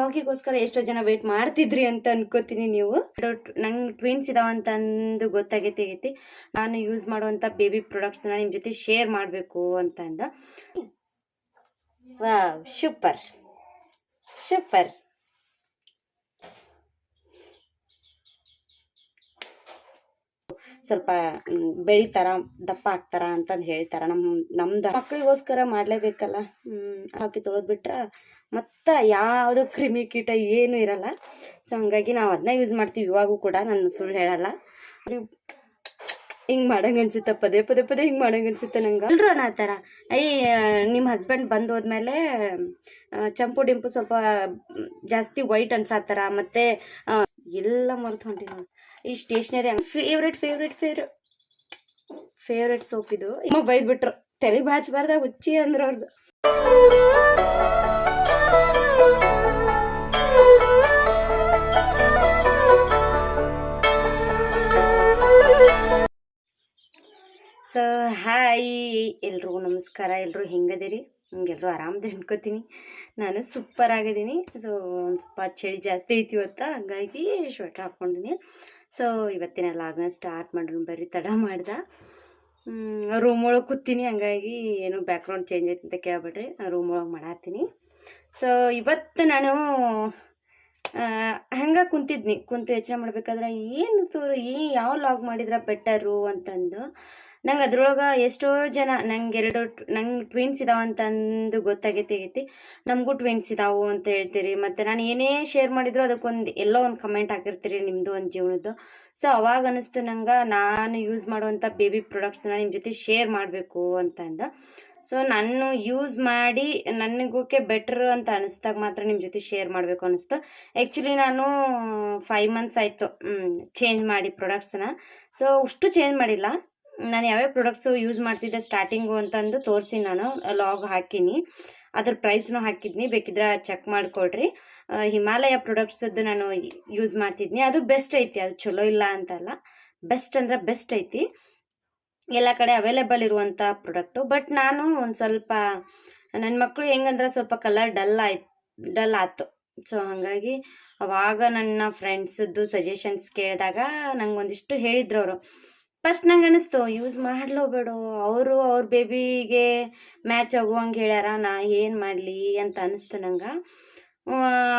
ವ್ಲಾಗಿಗೋಸ್ಕರ ಎಷ್ಟೋ ಜನ ವೇಟ್ ಮಾಡ್ತಿದ್ರಿ ಅಂತ ಅನ್ಕೋತೀನಿ ನೀವು. ನಂಗೆ ಟ್ವಿನ್ಸ್ ಇದಾವಂತಂದು ಗೊತ್ತಾಗೈತಿ. ನಾನು ಯೂಸ್ ಮಾಡುವಂಥ ಬೇಬಿ ಪ್ರಾಡಕ್ಟ್ಸ್ನ ನಿಮ್ಮ ಜೊತೆ ಶೇರ್ ಮಾಡಬೇಕು ಅಂತ ಅಂದ. Wow, super super. ಸ್ವಲ್ಪ ಬೆಳಿತಾರ, ದಪ್ಪ ಆಗ್ತಾರ ಅಂತಂದು ಹೇಳ್ತಾರ. ನಮ್ದು ಮಕ್ಕಳಿಗೋಸ್ಕರ ಮಾಡಲೇಬೇಕಲ್ಲ. ಹಾಕಿ ತೊಳೆದ್ಬಿಟ್ರೆ ಮತ್ತೆ ಯಾವುದು ಕ್ರಿಮಿ ಕೀಟ ಏನು ಇರಲ್ಲ. ಸೊ ಹಂಗಾಗಿ ನಾವು ಅದನ್ನ ಯೂಸ್ ಮಾಡ್ತೀವಿ ಇವಾಗೂ ಕೂಡ. ನಾನು ಸುಳ್ಳು ಹೇಳಲ್ಲ. ಹಿಂಗೆ ಮಾಡಂಗೆ ಅನ್ಸುತ್ತೆ, ಪದೇ ಪದೇ ಪದೇ ಹಿಂಗೆ ಮಾಡಂಗೆ ಅನ್ಸುತ್ತೆ ನಂಗೆ. ಎಲ್ಲರೂ ಅನ್ನೋ ಥರ ನಿಮ್ಮ ಹಸ್ಬೆಂಡ್ ಬಂದು ಹೋದ್ಮೇಲೆ ಚಂಪು ಡಿಂಪು ಸ್ವಲ್ಪ ಜಾಸ್ತಿ ವೈಟ್ ಅನ್ಸಾತಾರ. ಮತ್ತು ಎಲ್ಲ ಮರೆತು ಹೊಂಟಿ ನೋಡಿ. ಈ ಸ್ಟೇಷ್ನರಿ ಫೇವ್ರೆಟ್ ಸೋಪ್ ಇದು. ಬೈದ್ಬಿಟ್ರು, ತಲೆ ಬಾಚಬಾರ್ದ ಹುಚ್ಚಿ ಅಂದ್ರು ಅವ್ರದ್ದು. ಸೊ ಹಾಯ್ ಎಲ್ರಿಗೂ ನಮಸ್ಕಾರ. ಎಲ್ಲರೂ ಹೆಂಗದಿರಿ? ಎಲ್ಲರೂ ಆರಾಮದ ಅನ್ಕೋತೀನಿ. ನಾನು ಸೂಪರ್ ಆಗಿದ್ದೀನಿ. ಸೊ ಒಂದು ಸ್ವಲ್ಪ ಚಳಿ ಜಾಸ್ತಿ ಐತಿ ಇವತ್ತು, ಹಂಗಾಗಿ ಸ್ವೆಟರ್ ಹಾಕ್ಕೊಂಡಿನಿ. ಸೊ ಇವತ್ತಿನ ಲಾಗ್ನ ಸ್ಟಾರ್ಟ್ ಮಾಡೋಣ ಬರ್ರಿ. ತಡ ಮಾಡ್ದೆ, ರೂಮ್ ಒಳಗೆ ಕೂತೀನಿ. ಹಂಗಾಗಿ ಏನು ಬ್ಯಾಕ್ಗ್ರೌಂಡ್ ಚೇಂಜ್ ಐತೆ ಅಂತ ಕೇಳ್ಬಿಡ್ರಿ, ರೂಮ್ ಒಳಗೆ ಮಾಡತ್ತೀನಿ. ಸೊ ಇವತ್ತು ನಾನು ಹಂಗೆ ಕುಂತು ಯೋಚನೆ ಮಾಡ್ಬೇಕಾದ್ರೆ ಯಾವ ಲಾಗ್ ಮಾಡಿದ್ರೆ ಬೆಟರು ಅಂತಂದು. ನಂಗೆ ಅದ್ರೊಳಗೆ ಎಷ್ಟೋ ಜನ ನಂಗೆ ಟ್ವಿನ್ಸ್ ಇದಾವಂತಂದು ಗೊತ್ತಾಗೈತಿ. ನಮಗೂ ಟ್ವಿನ್ಸ್ ಇದಾವು ಅಂತ ಹೇಳ್ತೀರಿ. ಮತ್ತು ನಾನು ಏನೇ ಶೇರ್ ಮಾಡಿದ್ರು ಅದಕ್ಕೊಂದು ಎಲ್ಲೋ ಒಂದು ಕಮೆಂಟ್ ಹಾಕಿರ್ತೀರಿ ನಿಮ್ಮದು ಒಂದು ಜೀವನದ್ದು. ಸೊ ಅವಾಗ ಅನ್ನಿಸ್ತು ನಂಗೆ ನಾನು ಯೂಸ್ ಮಾಡುವಂಥ ಬೇಬಿ ಪ್ರಾಡಕ್ಟ್ಸ್ನ ನಿಮ್ಮ ಜೊತೆ ಶೇರ್ ಮಾಡಬೇಕು ಅಂತಂದು. ಸೊ ನಾನು ಯೂಸ್ ಮಾಡಿ ನನಗೋಕೆ ಬೆಟ್ರ್ ಅಂತ ಅನಿಸ್ದಾಗ ಮಾತ್ರ ನಿಮ್ಮ ಜೊತೆ ಶೇರ್ ಮಾಡಬೇಕು ಅನ್ನಿಸ್ತು. ಆ್ಯಕ್ಚುಲಿ ನಾನು 5 months ಆಯಿತು ಚೇಂಜ್ ಮಾಡಿ ಪ್ರಾಡಕ್ಟ್ಸ್ನ. ಸೊ ಅಷ್ಟು ಚೇಂಜ್ ಮಾಡಿಲ್ಲ. ನಾನು ಯಾವ್ಯಾವ ಪ್ರಾಡಕ್ಟ್ಸು ಯೂಸ್ ಮಾಡ್ತಿದ್ದೆ ಸ್ಟಾರ್ಟಿಂಗು ಅಂತಂದು ತೋರಿಸಿ ನಾನು ಲಾಗ್ ಹಾಕೀನಿ. ಅದ್ರ ಪ್ರೈಸ್ನೂ ಹಾಕಿದ್ನಿ, ಬೇಕಿದ್ರೆ ಚೆಕ್ ಮಾಡಿಕೊಡ್ರಿ. ಹಿಮಾಲಯ ಪ್ರಾಡಕ್ಟ್ಸದ್ದು ನಾನು ಯೂಸ್ ಮಾಡ್ತಿದ್ನಿ. ಅದು ಬೆಸ್ಟ್ ಐತಿ, ಅದು ಚಲೋ ಇಲ್ಲ ಅಂತಲ್ಲ, ಬೆಸ್ಟ್ ಅಂದ್ರೆ ಬೆಸ್ಟ್ ಐತಿ. ಎಲ್ಲ ಕಡೆ ಅವೈಲೇಬಲ್ ಇರುವಂಥ ಪ್ರಾಡಕ್ಟು. ಬಟ್ ನಾನು ಒಂದು ಸ್ವಲ್ಪ ನನ್ನ ಮಕ್ಕಳು ಹೆಂಗಂದ್ರೆ ಸ್ವಲ್ಪ ಕಲರ್ ಡಲ್ ಆಯ್ತು. ಸೊ ಹಾಗಾಗಿ ಅವಾಗ ನನ್ನ ಫ್ರೆಂಡ್ಸದ್ದು ಸಜೆಷನ್ಸ್ ಕೇಳಿದಾಗ ನಂಗೆ ಒಂದಿಷ್ಟು ಹೇಳಿದ್ರು ಅವರು. ಫಸ್ಟ್ ನಂಗೆ ಅನ್ನಿಸ್ತು ಯೂಸ್ ಮಾಡಲೋ ಬೇಡ, ಅವ್ರ ಬೇಬಿಗೆ ಮ್ಯಾಚ್ ಆಗುವಂಗೆ ಹೇಳ್ಯಾರ, ನಾ ಏನು ಮಾಡಲಿ ಅಂತ ಅನ್ನಿಸ್ತು ನಂಗೆ.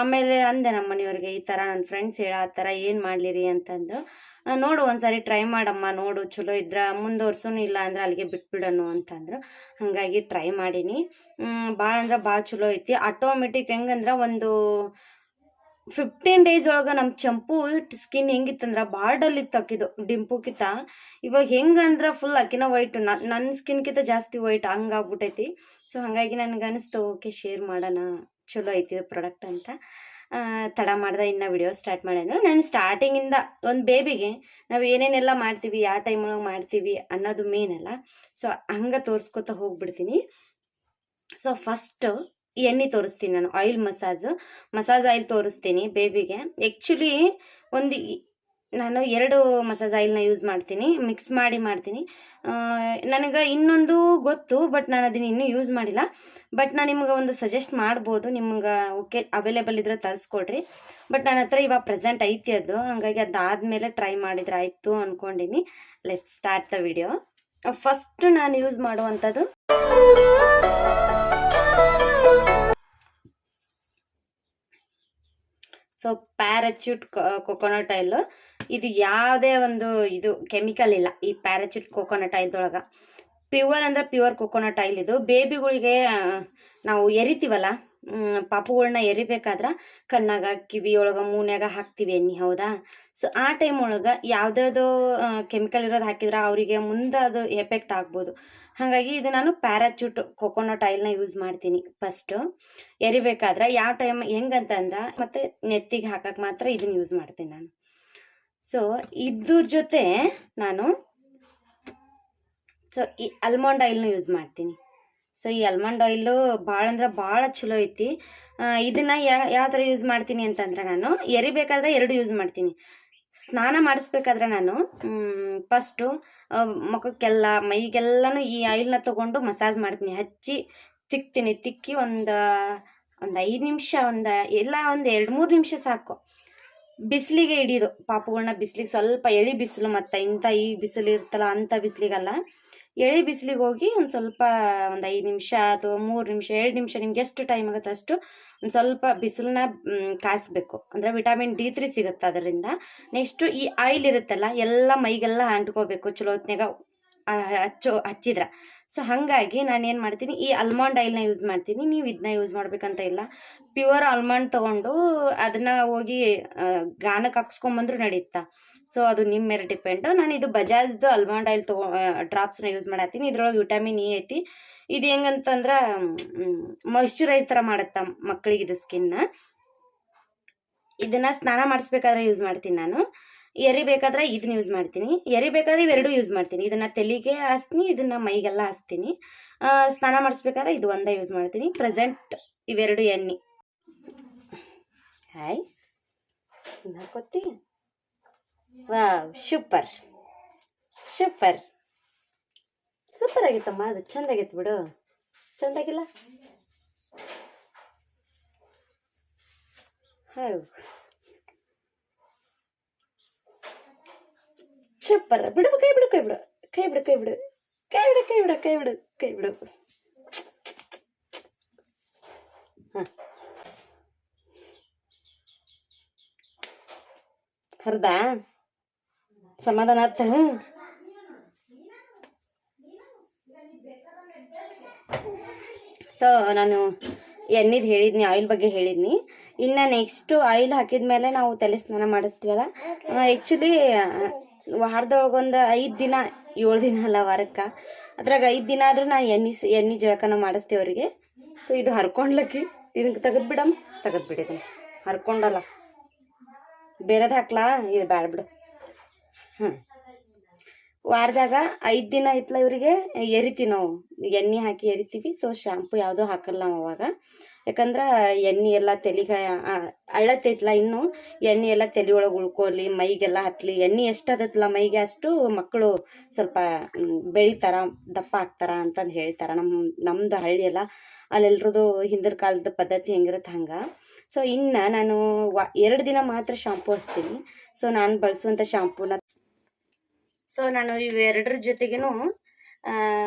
ಆಮೇಲೆ ಅಂದೆ ನಮ್ಮ ಮನೆಯವ್ರಿಗೆ, ಈ ಥರ ನನ್ನ ಫ್ರೆಂಡ್ಸ್ ಹೇಳತ್ತಾರ, ಏನು ಮಾಡಲಿರಿ ಅಂತಂದು. ನೋಡು ಒಂದ್ಸರಿ ಟ್ರೈ ಮಾಡಮ್ಮ, ನೋಡು ಚಲೋ ಇದ್ರೆ ಮುಂದುವರ್ಸೋನು, ಇಲ್ಲ ಅಂದ್ರೆ ಅಲ್ಲಿಗೆ ಬಿಟ್ಬಿಡೋಣ ಅಂತಂದ್ರು. ಹಾಗಾಗಿ ಟ್ರೈ ಮಾಡೀನಿ. ಭಾಳ ಅಂದ್ರೆ ಭಾಳ ಚಲೋ ಐತಿ. ಆಟೋಮೆಟಿಕ್ ಹೆಂಗಂದ್ರೆ ಒಂದು 15 days ಒಳಗೆ ನಮ್ಮ ಚಂಪು ಸ್ಕಿನ್ ಹೆಂಗಿತ್ತಂದ್ರೆ ಭಾಳ ಡಲ್ ಇತ್ತು ಆಕಿದು ಡಿಂಪುಕಿತ. ಇವಾಗ ಹೆಂಗಂದ್ರೆ ಫುಲ್ ಆಕಿನ ವೈಟ್, ನನ್ನ ಸ್ಕಿನ್ಕಿಂತ ಜಾಸ್ತಿ ವೈಟ್ ಹಂಗಾಗ್ಬಿಟ್ಟೈತಿ. ಸೊ ಹಾಗಾಗಿ ನನಗೆ ಅನಿಸ್ತು ಓಕೆ ಶೇರ್ ಮಾಡೋಣ, ಚಲೋ ಐತಿ ಪ್ರಾಡಕ್ಟ್ ಅಂತ. ತಡ ಮಾಡ್ದೆ ಇನ್ನು ವಿಡಿಯೋ ಸ್ಟಾರ್ಟ್ ಮಾಡೋಣ. ನಾನು ಸ್ಟಾರ್ಟಿಂಗಿಂದ ಒಂದು ಬೇಬಿಗೆ ನಾವು ಏನೇನೆಲ್ಲ ಮಾಡ್ತೀವಿ, ಯಾವ ಟೈಮ್ ಒಳಗೆ ಮಾಡ್ತೀವಿ ಅನ್ನೋದು ಮೇನ್ ಅಲ್ಲ. ಸೊ ಹಂಗೆ ತೋರಿಸ್ಕೊತ ಹೋಗ್ಬಿಡ್ತೀನಿ. ಸೊ ಫಸ್ಟು ಎಣ್ಣೆ ತೋರಿಸ್ತೀನಿ ನಾನು, ಆಯಿಲ್ ಮಸಾಜ್ ಆಯಿಲ್ ತೋರಿಸ್ತೀನಿ ಬೇಬಿಗೆ. ಆ್ಯಕ್ಚುಲಿ ನಾನು 2 ಮಸಾಜ್ ಆಯಿಲ್ನ ಯೂಸ್ ಮಾಡ್ತೀನಿ, ಮಿಕ್ಸ್ ಮಾಡಿ ಮಾಡ್ತೀನಿ. ನನಗೆ ಇನ್ನೊಂದು ಗೊತ್ತು, ಬಟ್ ನಾನು ಅದನ್ನ ಇನ್ನೂ ಯೂಸ್ ಮಾಡಿಲ್ಲ. ಬಟ್ ನಾನು ನಿಮ್ಗೆ ಒಂದು ಸಜೆಸ್ಟ್ ಮಾಡ್ಬೋದು, ನಿಮ್ಗೆ ಓಕೆ ಅವೈಲೇಬಲ್ ಇದ್ರೆ ತರಿಸ್ಕೊಡ್ರಿ. ಬಟ್ ನನ್ನ ಹತ್ರ ಇವಾಗ ಪ್ರೆಸೆಂಟ್ ಐತಿ ಅದು, ಹಾಗಾಗಿ ಅದಾದಮೇಲೆ ಟ್ರೈ ಮಾಡಿದ್ರೆ ಆಯಿತು ಅಂದ್ಕೊಂಡಿನಿ. Let's start the video. First ನಾನು ಯೂಸ್ ಮಾಡುವಂಥದ್ದು ಸೊ ಪ್ಯಾರಾಚೂಟ್ ಕೊಕೊನಟ್ ಆಯಿಲ್. ಇದು ಯಾವುದೇ ಒಂದು ಇದು ಕೆಮಿಕಲ್ ಇಲ್ಲ ಈ ಪ್ಯಾರಾಚೂಟ್ ಕೊಕೊನಟ್ ಆಯಿಲ್ದೊಳಗೆ. ಪ್ಯೂರ್ ಅಂದ್ರೆ ಪ್ಯೂರ್ ಕೊಕೊನಟ್ ಆಯಿಲ್ ಇದು. ಬೇಬಿಗಳಿಗೆ ನಾವು ಎರಿತೀವಲ್ಲ, ಪಾಪುಗಳನ್ನ ಎರಿಬೇಕಾದ್ರೆ ಕಣ್ಣಾಗ, ಕಿವಿಯೊಳಗೆ, ಮೂನ್ಯಾಗ ಹಾಕ್ತೀವಿ ಎಣ್ಣೆ, ಹೌದಾ? ಸೊ ಆ ಟೈಮ್ ಒಳಗೆ ಯಾವುದ್ಯಾವುದೋ ಕೆಮಿಕಲ್ ಇರೋದು ಹಾಕಿದ್ರೆ ಅವರಿಗೆ ಮುಂದೆ ಅದು ಎಫೆಕ್ಟ್ ಆಗ್ಬೋದು. ಹಾಗಾಗಿ ಇದು ನಾನು ಪ್ಯಾರಾಚೂಟ್ ಕೊಕೊನಟ್ ಆಯಿಲ್ನ ಯೂಸ್ ಮಾಡ್ತೀನಿ ಫಸ್ಟು ಎರಿಬೇಕಾದ್ರೆ. ಯಾವ ಟೈಮ್ ಹೆಂಗಂತಂದ್ರೆ ಮತ್ತು ನೆತ್ತಿಗೆ ಹಾಕಕ್ಕೆ ಮಾತ್ರ ಇದನ್ನ ಯೂಸ್ ಮಾಡ್ತೀನಿ ನಾನು. ಸೊ ಇದ್ರ ಜೊತೆ ನಾನು ಈ ಆಲ್ಮಂಡ್ ಆಯಿಲ್ನ ಯೂಸ್ ಮಾಡ್ತೀನಿ. ಸೊ ಈ ಆಲ್ಮಂಡ್ ಆಯಿಲು ಭಾಳ ಅಂದ್ರೆ ಭಾಳ ಚಲೋ ಐತಿ. ಇದನ್ನು ಯಾವ ಥರ ಯೂಸ್ ಮಾಡ್ತೀನಿ ಅಂತಂದ್ರೆ, ನಾನು ಎರಿಬೇಕಾದ್ರೆ 2 ಯೂಸ್ ಮಾಡ್ತೀನಿ. ಸ್ನಾನ ಮಾಡಿಸ್ಬೇಕಾದ್ರೆ ನಾನು ಫಸ್ಟು ಮುಖಕ್ಕೆಲ್ಲ ಮೈಗೆಲ್ಲನೂ ಈ ಆಯಿಲ್ನ ತೊಗೊಂಡು ಮಸಾಜ್ ಮಾಡ್ತೀನಿ, ಹಚ್ಚಿ ತಿಕ್ಕಿ ಒಂದು ಒಂದು 5 ನಿಮಿಷ ಒಂದು 2-3 ನಿಮಿಷ ಸಾಕು. ಬಿಸಿಲಿಗೆ ಹಿಡಿಯೋದು ಪಾಪುಗಳನ್ನ, ಬಿಸಿಲಿಗೆ ಸ್ವಲ್ಪ ಎಳಿ ಬಿಸಿಲು, ಮತ್ತು ಈ ಬಿಸಿಲು ಇರ್ತಲ್ಲ ಅಂಥ ಬಿಸಿಲಿಗಲ್ಲ, ಎಳಿ ಬಿಸಿಲಿಗೆ ಹೋಗಿ ಒಂದು ಸ್ವಲ್ಪ ಒಂದು 5 ನಿಮಿಷ ಅಥವಾ 3 ನಿಮಿಷ 2 ನಿಮಿಷ ನಿಮ್ಗೆ ಎಷ್ಟು ಟೈಮ್ ಆಗುತ್ತೆ ಅಷ್ಟು ಒಂದು ಸ್ವಲ್ಪ ಬಿಸಿಲನ್ನ ಕಾಯಿಸ್ಬೇಕು. ಅಂದರೆ ವಿಟಮಿನ್ D3 ಸಿಗುತ್ತೆ ಅದರಿಂದ. ನೆಕ್ಸ್ಟು ಈ ಆಯಿಲ್ ಇರುತ್ತಲ್ಲ ಎಲ್ಲ ಮೈಗೆಲ್ಲ ಅಂಟ್ಕೋಬೇಕು ಚಲೋ ಹೊತ್ನಾಗ ಹಚ್ಚಿದ್ರೆ. ಸೊ ಹಾಗಾಗಿ ನಾನೇನು ಮಾಡ್ತೀನಿ, ಈ ಆಲ್ಮಂಡ್ ಆಯಿಲ್ನ ಯೂಸ್ ಮಾಡ್ತೀನಿ. ನೀವು ಇದನ್ನ ಯೂಸ್ ಮಾಡ್ಬೇಕಂತ ಇಲ್ಲ. ಪ್ಯೂರ್ ಆಲ್ಮಂಡ್ ತೊಗೊಂಡು ಅದನ್ನು ಹೋಗಿ ಗಾನಕ್ಕೆ ಹಾಕ್ಸ್ಕೊಂಬಂದ್ರೂ ನಡೀತಾ. ಸೊ ಅದು ನಿಮ್ಮ ಮೇಲೆ ಡಿಪೆಂಡು. ನಾನು ಇದು ಬಜಾಜ್ದು ಆಲ್ಮಂಡ್ ಆಯಿಲ್ ಡ್ರಾಪ್ಸ್ನ ಯೂಸ್ ಮಾಡತ್ತೀನಿ. ಇದ್ರೊಳಗೆ ವಿಟಮಿನ್ E ಐತಿ. ಇದು ಹೆಂಗಂತಂದ್ರೆ ಮಾಯ್ಶ್ಚರೈಸ್ ಥರ ಮಾಡುತ್ತಾ ಮಕ್ಕಳಿಗೆ ಇದು ಸ್ಕಿನ್ನ. ಇದನ್ನು ಸ್ನಾನ ಮಾಡಿಸ್ಬೇಕಾದ್ರೆ ಯೂಸ್ ಮಾಡ್ತೀನಿ ನಾನು. ಎರಿಬೇಕಾದ್ರೆ ಇದನ್ನ ಯೂಸ್ ಮಾಡ್ತೀನಿ. ಎರಿಬೇಕಾದ್ರೆ ಇವೆರಡು ಯೂಸ್ ಮಾಡ್ತೀನಿ. ಇದನ್ನು ತಲೆಗೆ ಹಾಸ್ತೀನಿ, ಇದನ್ನು ಮೈಗೆಲ್ಲ ಹಾಸ್ತೀನಿ. ಸ್ನಾನ ಮಾಡಿಸ್ಬೇಕಾದ್ರೆ ಇದು ಒಂದೇ ಯೂಸ್ ಮಾಡ್ತೀನಿ. ಪ್ರೆಸೆಂಟ್ ಇವೆರಡು ಎಣ್ಣೆ. ಹಾಯ್ ಹಾಕೋತಿ. ವಾವ್, ಸೂಪರ್ ಸೂಪರ್ ಸೂಪರ್ ಆಗಿತ್ತಮ್ಮ. ಅದು ಚಂದಾಗೈತೆ ಬಿಡು. ಚಂದಾಗಿಲ್ಲ? ಹೌದು, ಸೂಪರ್. ಬಿಡು, ಕೈ ಬಿಡು, ಕೈ ಬಿಡು, ಕೈ ಬಿಡು, ಕೈ ಬಿಡು, ಕೈ ಬಿಡು, ಕೈ ಬಿಡು, ಕೈ ಬಿಡು, ಕೈ ಬಿಡು. ಹಾಂ, ಹರ್ದಾ? ಸಮಾಧಾನ ಆತ? ಸೊ ನಾನು ಎಣ್ಣೆದು ಹೇಳಿದ್ನಿ, ಆಯಿಲ್ ಬಗ್ಗೆ ಹೇಳಿದ್ನಿ. ಇನ್ನು ನೆಕ್ಸ್ಟು ಆಯಿಲ್ ಹಾಕಿದ ಮೇಲೆ ನಾವು ತಲೆ ಸ್ನಾನ ಮಾಡಿಸ್ತೀವಲ್ಲ, ಆ್ಯಕ್ಚುಲಿ ವಾರದೊಳಗೊಂದು 5 ದಿನ, 7 ದಿನ ಅಲ್ಲ ವಾರಕ್ಕೆ, ಅದ್ರಾಗ 5 ದಿನ ಆದರೂ ನಾನು ಎಣ್ಣೆ ಜಳಕನ ಮಾಡಿಸ್ತೀವಿ ಅವರಿಗೆ. ಸೊ ಇದು ಹರ್ಕೊಂಡ್ಲಕ್ಕಿ ಇದಕ್ಕೆ ತೆಗೆದ್ಬಿಡಮ್ಮ, ತೆಗೆದ್ಬಿಡಿದಮ್ಮ, ಹರ್ಕೊಂಡಲ್ಲ ಬೇರೆದು ಹಾಕ್ಲಾ, ಇದು ಬ್ಯಾಡ ಬಿಡು. ವಾರದಾಗ 5 ದಿನ ಐತ್ಲ ಇವರಿಗೆ ಎರಿತೀವಿ ನಾವು, ಎಣ್ಣೆ ಹಾಕಿ ಎರಿತೀವಿ. ಸೊ ಶಾಂಪು ಯಾವುದೂ ಹಾಕಲ್ಲ ನಾವು ಅವಾಗ. ಯಾಕಂದ್ರೆ ಎಣ್ಣೆ ಎಲ್ಲ ತಲೆಗೆ ಅಳ್ಳತ್ತೈತ್ಲ, ಇನ್ನು ಎಣ್ಣೆ ಎಲ್ಲ ತಲೆ ಒಳಗೆ ಉಳ್ಕೊಲಿ, ಮೈಗೆಲ್ಲ ಹತ್ತಲಿ. ಎಣ್ಣೆ ಎಷ್ಟಾದತ್ತಲ್ಲ ಮೈಗೆ ಅಷ್ಟು ಮಕ್ಕಳು ಸ್ವಲ್ಪ ಬೆಳಿತಾರ, ದಪ್ಪ ಆಗ್ತಾರ ಅಂತಂದು ಹೇಳ್ತಾರೆ. ನಮ್ಮದು ಹಳ್ಳಿ ಎಲ್ಲ ಅಲ್ಲೆಲ್ರದ್ದು ಹಿಂದಿನ ಕಾಲದ ಪದ್ಧತಿ ಹೆಂಗಿರುತ್ತೆ ಹಂಗೆ. ಸೊ ಇನ್ನು ನಾನು 2 ದಿನ ಮಾತ್ರ ಶಾಂಪು ಹಚ್ತೀನಿ. ಸೊ ನಾನು ಬಳಸುವಂಥ ಶಾಂಪೂನ, ಸೊ ನಾನು ಇವೆರಡರ ಜೊತೆಗೇನು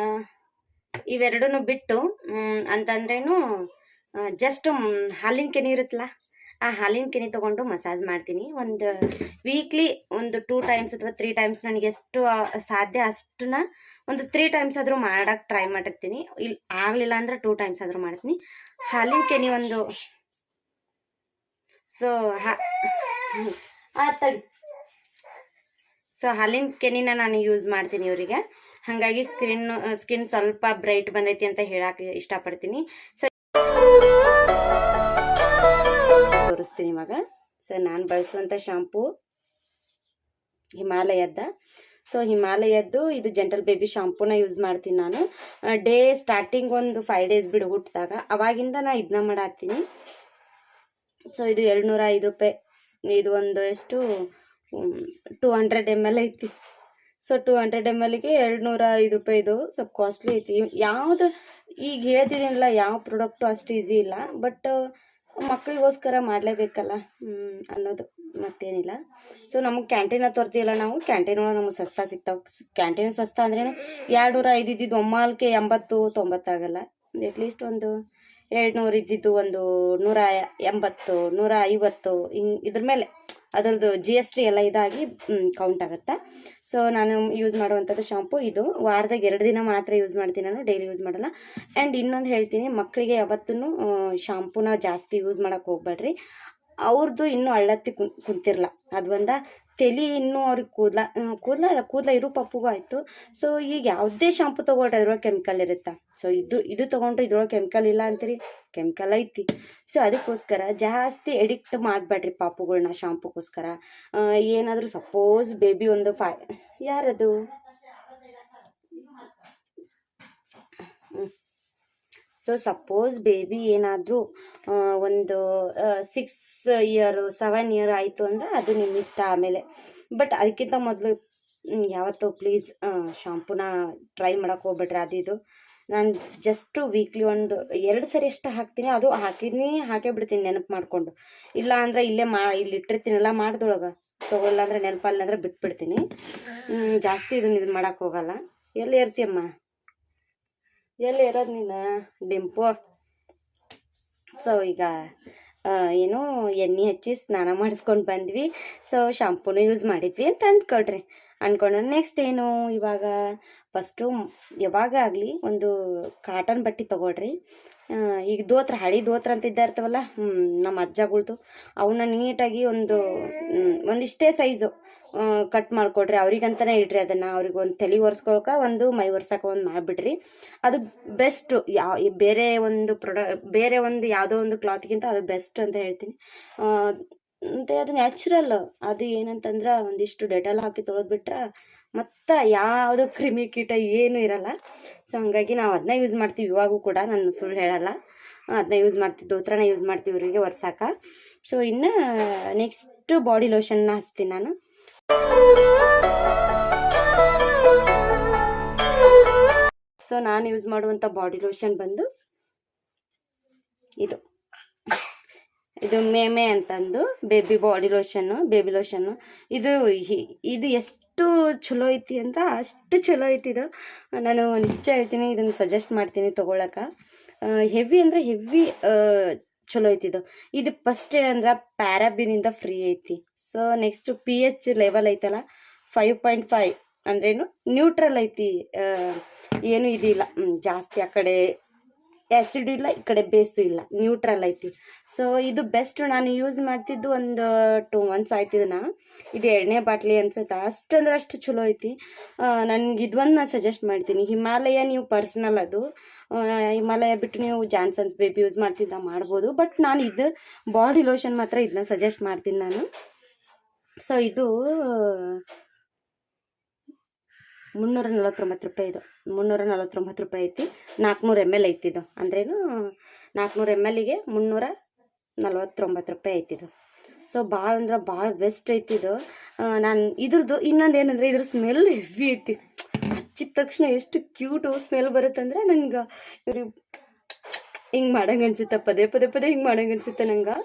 ಇವೆರಡೂ ಬಿಟ್ಟು ಅಂತಂದ್ರೇನು ಜಸ್ಟ್ ಹಾಲಿನ ಕೆನೆ ಇರುತ್ತಲ್ಲ, ಆ ಹಾಲಿನ ಕೆನೆ ತೊಗೊಂಡು ಮಸಾಜ್ ಮಾಡ್ತೀನಿ. ಒಂದು ವೀಕ್ಲಿ ಒಂದು 2 ಟೈಮ್ಸ್ ಅಥವಾ 3 ಟೈಮ್ಸ್ ನನಗೆ ಎಷ್ಟು ಸಾಧ್ಯ ಅಷ್ಟನ್ನ ಒಂದು 3 ಟೈಮ್ಸ್ ಆದರೂ ಮಾಡೋಕ್ಕೆ ಟ್ರೈ ಮಾಡಿರ್ತೀನಿ. ಇಲ್ಲಿ ಆಗಲಿಲ್ಲ ಅಂದ್ರೆ 2 ಟೈಮ್ಸ್ ಆದರೂ ಮಾಡ್ತೀನಿ. ಹಾಲಿನ ಕೆನೆ ಒಂದು ಸೊ ಹಾಲಿನ ಕೆನೆನ ನಾನು ಯೂಸ್ ಮಾಡ್ತೀನಿ ಇವರಿಗೆ. ಹಾಗಾಗಿ ಸ್ಕಿನ್ ಸ್ವಲ್ಪ ಬ್ರೈಟ್ ಬಂದೈತಿ ಅಂತ ಹೇಳಕ್ಕೆ ಇಷ್ಟಪಡ್ತೀನಿ. ಸೊ ತೋರಿಸ್ತೀನಿ ಇವಾಗ. ಸೊ ನಾನು ಬಳಸುವಂಥ ಶಾಂಪೂ ಹಿಮಾಲಯದ. ಸೊ ಹಿಮಾಲಯದ್ದು ಇದು ಜೆಂಟಲ್ ಬೇಬಿ ಶಾಂಪೂನ ಯೂಸ್ ಮಾಡ್ತೀನಿ ನಾನು. ಡೇ ಸ್ಟಾರ್ಟಿಂಗ್ ಒಂದು 5 ಡೇಸ್ ಬಿಡು ಹುಟ್ಟಿದಾಗ, ಅವಾಗಿಂದ ನಾನು ಇದನ್ನ ಮಾಡತ್ತೀನಿ. ಸೊ ಇದು 205 ರೂಪಾಯಿ. ಇದು ಒಂದು ಎಷ್ಟು 200 ml ಐತಿ. ಸೊ 200 mlಗೆ 205 ರೂಪಾಯಿ. ಇದು ಸ್ವಲ್ಪ ಕಾಸ್ಟ್ಲಿ ಐತಿ. ಯಾವುದು ಈಗ ಹೇಳ್ತಿದ್ದೀನಲ್ಲ, ಯಾವ ಪ್ರಾಡಕ್ಟು ಅಷ್ಟು ಈಸಿ ಇಲ್ಲ, ಬಟ್ ಮಕ್ಕಳಿಗೋಸ್ಕರ ಮಾಡಲೇಬೇಕಲ್ಲ ಅನ್ನೋದು, ಮತ್ತೇನಿಲ್ಲ. ಸೊ ನಮಗೆ ಕ್ಯಾಂಟೀನ ತೋರ್ತೀವಲ್ಲ ನಾವು, ಕ್ಯಾಂಟೀನ್ ಒಳಗೆ ನಮಗೆ ಸಸ್ತಾ ಸಿಗ್ತಾವೆ. ಕ್ಯಾಂಟೀನ್ ಸಸ್ತಾ ಅಂದ್ರೇನು 205 ಇದ್ದಿದ್ದು ಒಮ್ಮಾಲ್ಕೆ 80-90 ಆಗಲ್ಲ. ಅಟ್ಲೀಸ್ಟ್ ಒಂದು 200 ಇದ್ದಿದ್ದು ಒಂದು 180, 150 ಹಿಂಗೆ ಇದ್ರ ಮೇಲೆ ಅದರದ್ದು GST ಎಲ್ಲ ಇದಾಗಿ ಕೌಂಟ್ ಆಗುತ್ತೆ. ಸೊ ನಾನು ಯೂಸ್ ಮಾಡುವಂಥದ್ದು ಶಾಂಪು ಇದು. ವಾರದಾಗ 2 ದಿನ ಮಾತ್ರ ಯೂಸ್ ಮಾಡ್ತೀನಿ ನಾನು, ಡೈಲಿ ಯೂಸ್ ಮಾಡಲ್ಲ. ಆ್ಯಂಡ್ ಇನ್ನೊಂದು ಹೇಳ್ತೀನಿ, ಮಕ್ಕಳಿಗೆ ಯಾವತ್ತೂ ಶಾಂಪೂನ ಜಾಸ್ತಿ ಯೂಸ್ ಮಾಡೋಕ್ಕೆ ಹೋಗ್ಬೇಡ್ರಿ. ಅವ್ರದ್ದು ಇನ್ನೂ ಅಳ್ಳತ್ತಿ ಕುಂತಿರಲ್ಲ. ಅದು ಒಂದು ತಲೆ ಇನ್ನೂ ಅವ್ರಿಗೆ ಕೂದಲ ಇರೋ ಪಪ್ಪುಗೂ ಆಯಿತು. ಸೊ ಈಗ ಯಾವುದೇ ಶಾಂಪು ತೊಗೊಂಡ್ರೆ ಅದ್ರೊಳಗೆ ಕೆಮಿಕಲ್ ಇರುತ್ತೆ. ಸೊ ಇದು ತೊಗೊಂಡ್ರೆ ಇದ್ರೊಳಗೆ ಕೆಮಿಕಲ್ ಇಲ್ಲ ಅಂತೀರಿ, ಕೆಮಿಕಲ್ ಐತಿ. ಸೊ ಅದಕ್ಕೋಸ್ಕರ ಜಾಸ್ತಿ ಎಡಿಕ್ಟ್ ಮಾಡಬೇಡ್ರಿ ಪಾಪುಗಳ್ನ ಶಾಂಪುಗೋಸ್ಕರ. ಏನಾದರೂ ಸಪೋಸ್ ಬೇಬಿ ಒಂದು ಯಾರದು ಸೊ ಸಪೋಸ್ ಬೇಬಿ ಏನಾದರೂ ಒಂದು 6 ಇಯರ್ 7 ಇಯರ್ ಆಯಿತು ಅಂದರೆ ಅದು ನಿಮ್ಮ ಇಷ್ಟ ಆಮೇಲೆ. ಬಟ್ ಅದಕ್ಕಿಂತ ಮೊದಲು ಯಾವತ್ತೂ ಪ್ಲೀಸ್ ಶಾಂಪೂನ ಟ್ರೈ ಮಾಡೋಕ್ಕೆ ಹೋಗ್ಬೇಡ್ರಿ. ಅದು ನಾನು ಜಸ್ಟು ವೀಕ್ಲಿ ಒಂದು 2 ಸರಿ ಅಷ್ಟು ಹಾಕ್ತೀನಿ, ಅದು ಹಾಕೇ ಬಿಡ್ತೀನಿ ನೆನಪು ಮಾಡಿಕೊಂಡು. ಇಲ್ಲ ಅಂದರೆ ಇಲ್ಲಿ ಇಟ್ಟಿರ್ತೀನಲ್ಲ ಮಾಡ್ದೊಳಗೆ, ತೊಗೊಲ್ಲ ಅಂದರೆ ನೆನಪಲ್ಲ ಅಂದರೆ ಬಿಟ್ಬಿಡ್ತೀನಿ. ಜಾಸ್ತಿ ಇದು ಮಾಡೋಕ್ಕೆ ಹೋಗಲ್ಲ. ಎಲ್ಲಿ ಇರ್ತೀಯಮ್ಮ, ಎಲ್ಲಿ ಇರೋದು ನೀನು ಡಿಂಪು? ಸೊ ಈಗ ಏನು ಎಣ್ಣೆ ಹಚ್ಚಿ ಸ್ನಾನ ಮಾಡಿಸ್ಕೊಂಡು ಬಂದ್ವಿ. ಸೊ ಶಾಂಪೂನು ಯೂಸ್ ಮಾಡಿದ್ವಿ ಅಂತ ಅಂದ್ಕೊಂಡು ನೆಕ್ಸ್ಟ್ ಏನು ಇವಾಗ ಫಸ್ಟು ಯಾವಾಗ ಆಗಲಿ ಒಂದು ಕಾಟನ್ ಬಟ್ಟೆ ತೊಗೊಳ್ರಿ. ಈಗ ಹಳಿ ದೋತ್ರ ಅಂತ ಇರ್ತಾವಲ್ಲ, ನಮ್ಮ ಅಜ್ಜಗಳ್ದು, ಅವನ್ನ ನೀಟಾಗಿ ಒಂದಿಷ್ಟೇ ಸೈಜು ಕಟ್ ಮಾಡ್ಕೊಡ್ರಿ. ಅವ್ರಿಗಂತಲೇ ಇಡ್ರಿ ಅದನ್ನು. ಅವ್ರಿಗೆ ಒಂದು ತಲೆ ಒರೆಸ್ಕೊಳಕ್ಕೆ, ಒಂದು ಮೈ ಒರ್ಸಕ್ಕೆ ಒಂದು ಮಾಡಿಬಿಡ್ರಿ. ಅದು ಬೆಸ್ಟು. ಬೇರೆ ಒಂದು ಯಾವುದೋ ಒಂದು ಕ್ಲಾತ್ಗಿಂತ ಅದು ಬೆಸ್ಟ್ ಅಂತ ಹೇಳ್ತೀನಿ. ಮತ್ತು ಅದು ನ್ಯಾಚುರಲ್. ಅದು ಏನಂತಂದ್ರೆ ಒಂದಿಷ್ಟು ಡೆಟಾಲ್ ಹಾಕಿ ತೊಳೆದ್ಬಿಟ್ರೆ ಮತ್ತು ಯಾವುದು ಕ್ರಿಮಿ ಕೀಟ ಏನೂ ಇರಲ್ಲ. ಸೊ ಹಂಗಾಗಿ ನಾವು ಅದನ್ನ ಯೂಸ್ ಮಾಡ್ತೀವಿ ಇವಾಗೂ ಕೂಡ, ನಾನು ಸುಳ್ಳು ಹೇಳಲ್ಲ. ಅದನ್ನ ಯೂಸ್ ಮಾಡ್ತೀವಿ, ದೋತ್ರನ ಯೂಸ್ ಮಾಡ್ತೀವಿ ಇವರಿಗೆ ಒರ್ಸಾಕ. ಸೊ ಇನ್ನು ನೆಕ್ಸ್ಟು ಬಾಡಿ ಲೋಷನ್ನ ಹಚ್ತೀನಿ ನಾನು. ಸೊ ನಾನು ಯೂಸ್ ಮಾಡುವಂಥ ಬಾಡಿ ಲೋಷನ್ ಬಂದು ಇದು ಮೇಮೆ ಅಂತಂದು ಬೇಬಿ ಲೋಷನ್ನು. ಇದು ಎಷ್ಟು ಚಲೋ ಐತಿ ಅಂತ ಅಷ್ಟು ಚಲೋ ಐತಿ ಇದು. ನಾನು ನಿಜ ಹೇಳ್ತೀನಿ, ಇದನ್ನು ಸಜೆಸ್ಟ್ ಮಾಡ್ತೀನಿ ತೊಗೊಳಕ್ಕೆ. ಹೆವಿ ಅಂದರೆ ಹೆವಿ ಚಲೋ ಐತಿ ಇದು ಫಸ್ಟ್ ಏನಂದ್ರೆ ಪ್ಯಾರಾಬಿನಿಂದ ಫ್ರೀ ಐತಿ. ಸೊ ನೆಕ್ಸ್ಟ್ pH ಲೆವೆಲ್ ಐತಲ್ಲ 5.5 ಅಂದ್ರೇನು ನ್ಯೂಟ್ರಲ್ ಐತಿ. ಏನು ಇದಿಲ್ಲ ಜಾಸ್ತಿ, ಆ ಕಡೆ ಆ್ಯಸಿಡ್ ಇಲ್ಲ, ಈ ಕಡೆ ಬೇಸು ಇಲ್ಲ, ನ್ಯೂಟ್ರಲ್ ಐತಿ. ಸೊ ಇದು ಬೆಸ್ಟ್. ನಾನು ಯೂಸ್ ಮಾಡ್ತಿದ್ದು ಒಂದು 2 months ಆಯ್ತು ಇದನ್ನ. ಇದು 2ನೇ ಬಾಟ್ಲಿ ಅನ್ಸುತ್ತೆ. ಅಷ್ಟಂದ್ರೆ ಅಷ್ಟು ಚಲೋ ಐತಿ. ನನಗೆ ಇದೊಂದು ನಾನು ಸಜೆಸ್ಟ್ ಮಾಡ್ತೀನಿ. ಹಿಮಾಲಯ ನೀವು ಪರ್ಸ್ನಲ್, ಅದು ಹಿಮಾಲಯ ಬಿಟ್ಟು ನೀವು ಜಾನ್ಸನ್ಸ್ ಬೇಬಿ ಯೂಸ್ ಮಾಡ್ತಿದ್ದ ಮಾಡ್ಬೋದು. ಬಟ್ ನಾನು ಇದು ಬಾಡಿ ಲೋಷನ್ ಮಾತ್ರ ಇದನ್ನ ಸಜೆಸ್ಟ್ ಮಾಡ್ತೀನಿ ನಾನು. ಸೊ ಇದು 349 ರೂಪಾಯಿ. ಇದು 349 ರೂಪಾಯಿ ಐತಿ. 400 ml ಐತಿದು. ಅಂದ್ರೇನು 400 mlಗೆ 349 ರೂಪಾಯಿ ಐತಿದು. ಸೊ ಭಾಳ ಅಂದ್ರೆ ಭಾಳ ಬೆಸ್ಟ್ ಐತಿದು. ನಾನು ಇದ್ರದ್ದು ಇನ್ನೊಂದು ಏನಂದರೆ ಇದ್ರ ಸ್ಮೆಲ್ ಹೆವಿ ಐತಿ. ಹಚ್ಚಿದ ತಕ್ಷಣ ಎಷ್ಟು ಕ್ಯೂಟು ಸ್ಮೆಲ್ ಬರುತ್ತಂದ್ರೆ ನಂಗೆ ಹಿಂಗೆ ಮಾಡಂಗೆ ಅನ್ಸುತ್ತೆ, ಪದೇ ಹಿಂಗೆ ಮಾಡಂಗೆ ಅನ್ಸುತ್ತೆ ನಂಗೆ.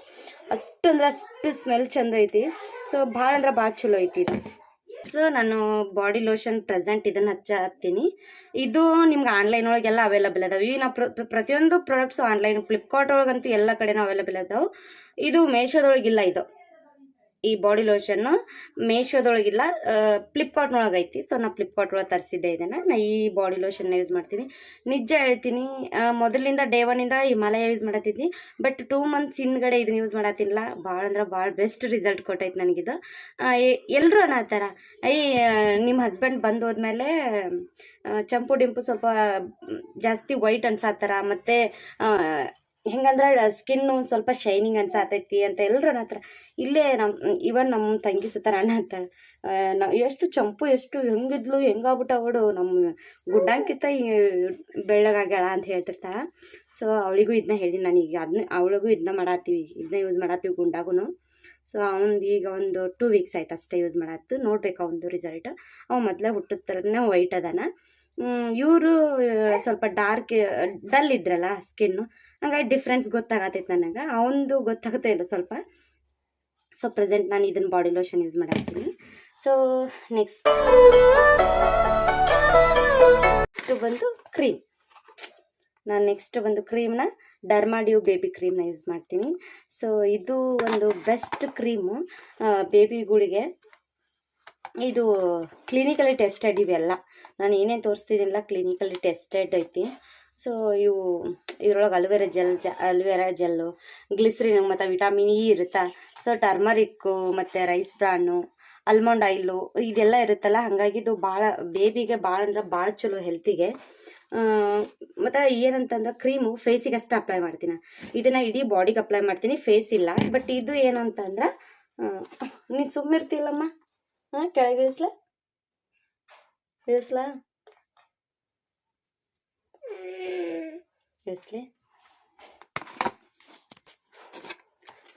ಅಷ್ಟು ಸ್ಮೆಲ್ ಚಂದ ಐತಿ. ಸೊ ಭಾಳ ಅಂದ್ರೆ ಭಾಳ ಚಲೋ ಐತಿ ಇದು. ಸೊ ನಾನು ಬಾಡಿ ಲೋಷನ್ ಪ್ರೆಸೆಂಟ್ ಇದನ್ನು ಹಚ್ಚಾತೀನಿ. ಇದು ನಿಮ್ಗೆ ಆನ್ಲೈನ್ ಒಳಗೆಲ್ಲ ಅವೈಲಬಲ್ ಅದಾವೆ. ಈಗ ನಾವು ಪ್ರತಿಯೊಂದು ಪ್ರಾಡಕ್ಟ್ಸು ಆನ್ಲೈನ್, ಫ್ಲಿಪ್ಕಾರ್ಟ್ ಒಳಗಂತೂ ಎಲ್ಲ ಕಡೆನೂ ಅವೈಲಬಲ್ ಅದಾವೆ. ಇದು ಮೇಶೋದೊಳಗಿಲ್ಲ. ಈ ಬಾಡಿ ಲೋಷನ್ನು ಮೇಶೋದೊಳಗಿಲ್ಲ, ಫ್ಲಿಪ್ಕಾರ್ಟ್ನೊಳಗೆ ಐತಿ. ಸೊ ನಾನು ಫ್ಲಿಪ್ಕಾರ್ಟ್ ಒಳಗೆ ತರಿಸಿದ್ದೆ ಇದನ್ನು. ನಾನು ಈ ಬಾಡಿ ಲೋಷನ್ನ ಯೂಸ್ ಮಾಡ್ತೀನಿ. ನಿಜ ಹೇಳ್ತೀನಿ, ಮೊದಲಿಂದ ಡೇ 1ಇಂದ ಹಿಮಾಲಯ ಯೂಸ್ ಮಾಡತ್ತಿದ್ನಿ. ಬಟ್ 2 months ಹಿಂದ್ಗಡೆ ಇದನ್ನ ಯೂಸ್ ಮಾಡತ್ತಿಲ್ಲ. ಭಾಳ ಅಂದ್ರೆ ಭಾಳ ಬೆಸ್ಟ್ ರಿಸಲ್ಟ್ ಕೊಟ್ಟೈತೆ ನನಗಿದು. ಎಲ್ಲರೂ ಅನ್ನತ್ತಾರ, ನಿಮ್ಮ ಹಸ್ಬೆಂಡ್ ಬಂದು ಹೋದ್ಮೇಲೆ ಚಂಪು ಡಿಂಪು ಸ್ವಲ್ಪ ಜಾಸ್ತಿ ವೈಟ್ ಅನ್ಸಾತ್ತಾರ, ಮತ್ತು ಹೆಂಗಂದ್ರೆ ಸ್ಕಿನ್ನು ಸ್ವಲ್ಪ ಶೈನಿಂಗ್ ಅನ್ಸಾತೈತಿ ಅಂತ ಎಲ್ಲರೂ ಅನ್ನತ್ತಾರ. ಇಲ್ಲೇ ನಮ್ಮ ತಂಗಿ ಸುತ್ತಾರ ಅನ್ನತ್ತಾಳೆ, ಎಷ್ಟು ಚಂಪು ಎಷ್ಟು ಹೆಂಗಿದ್ಲು, ಹೆಂಗಾಗ್ಬಿಟ್ಟವಳು, ನಮ್ಮ ಗುಡ್ಡಂಕಿತ್ತ ಬೆಳ್ಳಗಾಗ್ಯಾಳ ಅಂತ ಹೇಳ್ತಿರ್ತಾಳೆ. ಸೊ ಅವಳಿಗೂ ಇದನ್ನ ಹೇಳಿ, ನಾನೀಗ ಅವಳಿಗೂ ಇದನ್ನ ಯೂಸ್ ಮಾಡತ್ತೀವಿ ಗುಂಡಾಗೂ. ಸೊ ಅವ್ನು ಈಗ ಒಂದು 2 weeks ಆಯ್ತು ಅಷ್ಟೇ ಯೂಸ್ ಮಾಡತ್ತು. ನೋಡ್ಬೇಕು ಅವನದು ರಿಸಲ್ಟ್. ಅವ ಮೊದಲೇ ಹುಟ್ಟಿದ ಥರನೇ ವೈಟ್ ಅದಾನ. ಇವರು ಸ್ವಲ್ಪ ಡಲ್ ಇದ್ರಲ್ಲ ಸ್ಕಿನ್ನು, ಹಂಗಾಗಿ ಡಿಫ್ರೆನ್ಸ್ ಗೊತ್ತಾಗತ್ತೈತೆ ನನಗೆ. ಅವನದು ಗೊತ್ತಾಗುತ್ತೆ ಇಲ್ಲ ಸ್ವಲ್ಪ. ಸೊ ಪ್ರೆಸೆಂಟ್ ನಾನು ಇದನ್ನು ಬಾಡಿ ಲೋಷನ್ ಯೂಸ್ ಮಾಡಾಕ್ತೀನಿ. ಸೊ ನೆಕ್ಸ್ಟ್ ಬಂದು ಕ್ರೀಮ್. ನಾನು ನೆಕ್ಸ್ಟ್ ಬಂದು ಕ್ರೀಮ್ನ ಡರ್ಮಾಡ್ಯೂ ಬೇಬಿ ಕ್ರೀಮ್ನ ಯೂಸ್ ಮಾಡ್ತೀನಿ. ಸೊ ಇದು ಒಂದು ಬೆಸ್ಟ್ ಕ್ರೀಮು ಬೇಬಿಗಳಿಗೆ. ಇದು ಕ್ಲಿನಿಕಲಿ ಟೆಸ್ಟೆಡ್. ಇವೆಲ್ಲ ನಾನು ಏನೇನು ತೋರಿಸ್ತಿದ್ದೀನಿಲ್ಲ ಕ್ಲಿನಿಕಲಿ ಟೆಸ್ಟೆಡ್ ಐತಿ. ಸೊ ಇದ್ರೊಳಗೆ ಅಲ್ವೇರಾ ಜೆಲ್ಲು, ಗ್ಲಿಸ್ರಿನ್ ಮತ್ತು ವಿಟಾಮಿನ್ ಇ ಇರುತ್ತೆ. ಸೊ ಟರ್ಮರಿಕ್ಕು ಮತ್ತು ರೈಸ್ ಬ್ರಾನು, ಆಲ್ಮಂಡ್ ಆಯಿಲು ಇದೆಲ್ಲ ಇರುತ್ತಲ್ಲ, ಹಾಗಾಗಿ ಇದು ಭಾಳ ಬೇಬಿಗೆ ಭಾಳ ಅಂದ್ರೆ ಭಾಳ ಚಲೋ ಹೆಲ್ತಿಗೆ. ಮತ್ತು ಏನಂತಂದ್ರೆ ಕ್ರೀಮು ಫೇಸಿಗೆ ಅಷ್ಟೇ ಅಪ್ಲೈ ಮಾಡ್ತೀನಿ. ಇದನ್ನು ಇಡೀ ಬಾಡಿಗೆ ಅಪ್ಲೈ ಮಾಡ್ತೀನಿ, ಫೇಸ್ ಇಲ್ಲ. ಬಟ್ ಇದು ಏನಂತಂದ್ರೆ ನೀನು ಸುಮ್ಮಿರ್ತಿಲ್ಲಮ್ಮ, ಕೆಳಗೆ ಇಳಿಸ್ಲಾ ಇಳಿಸ್ಲಿ.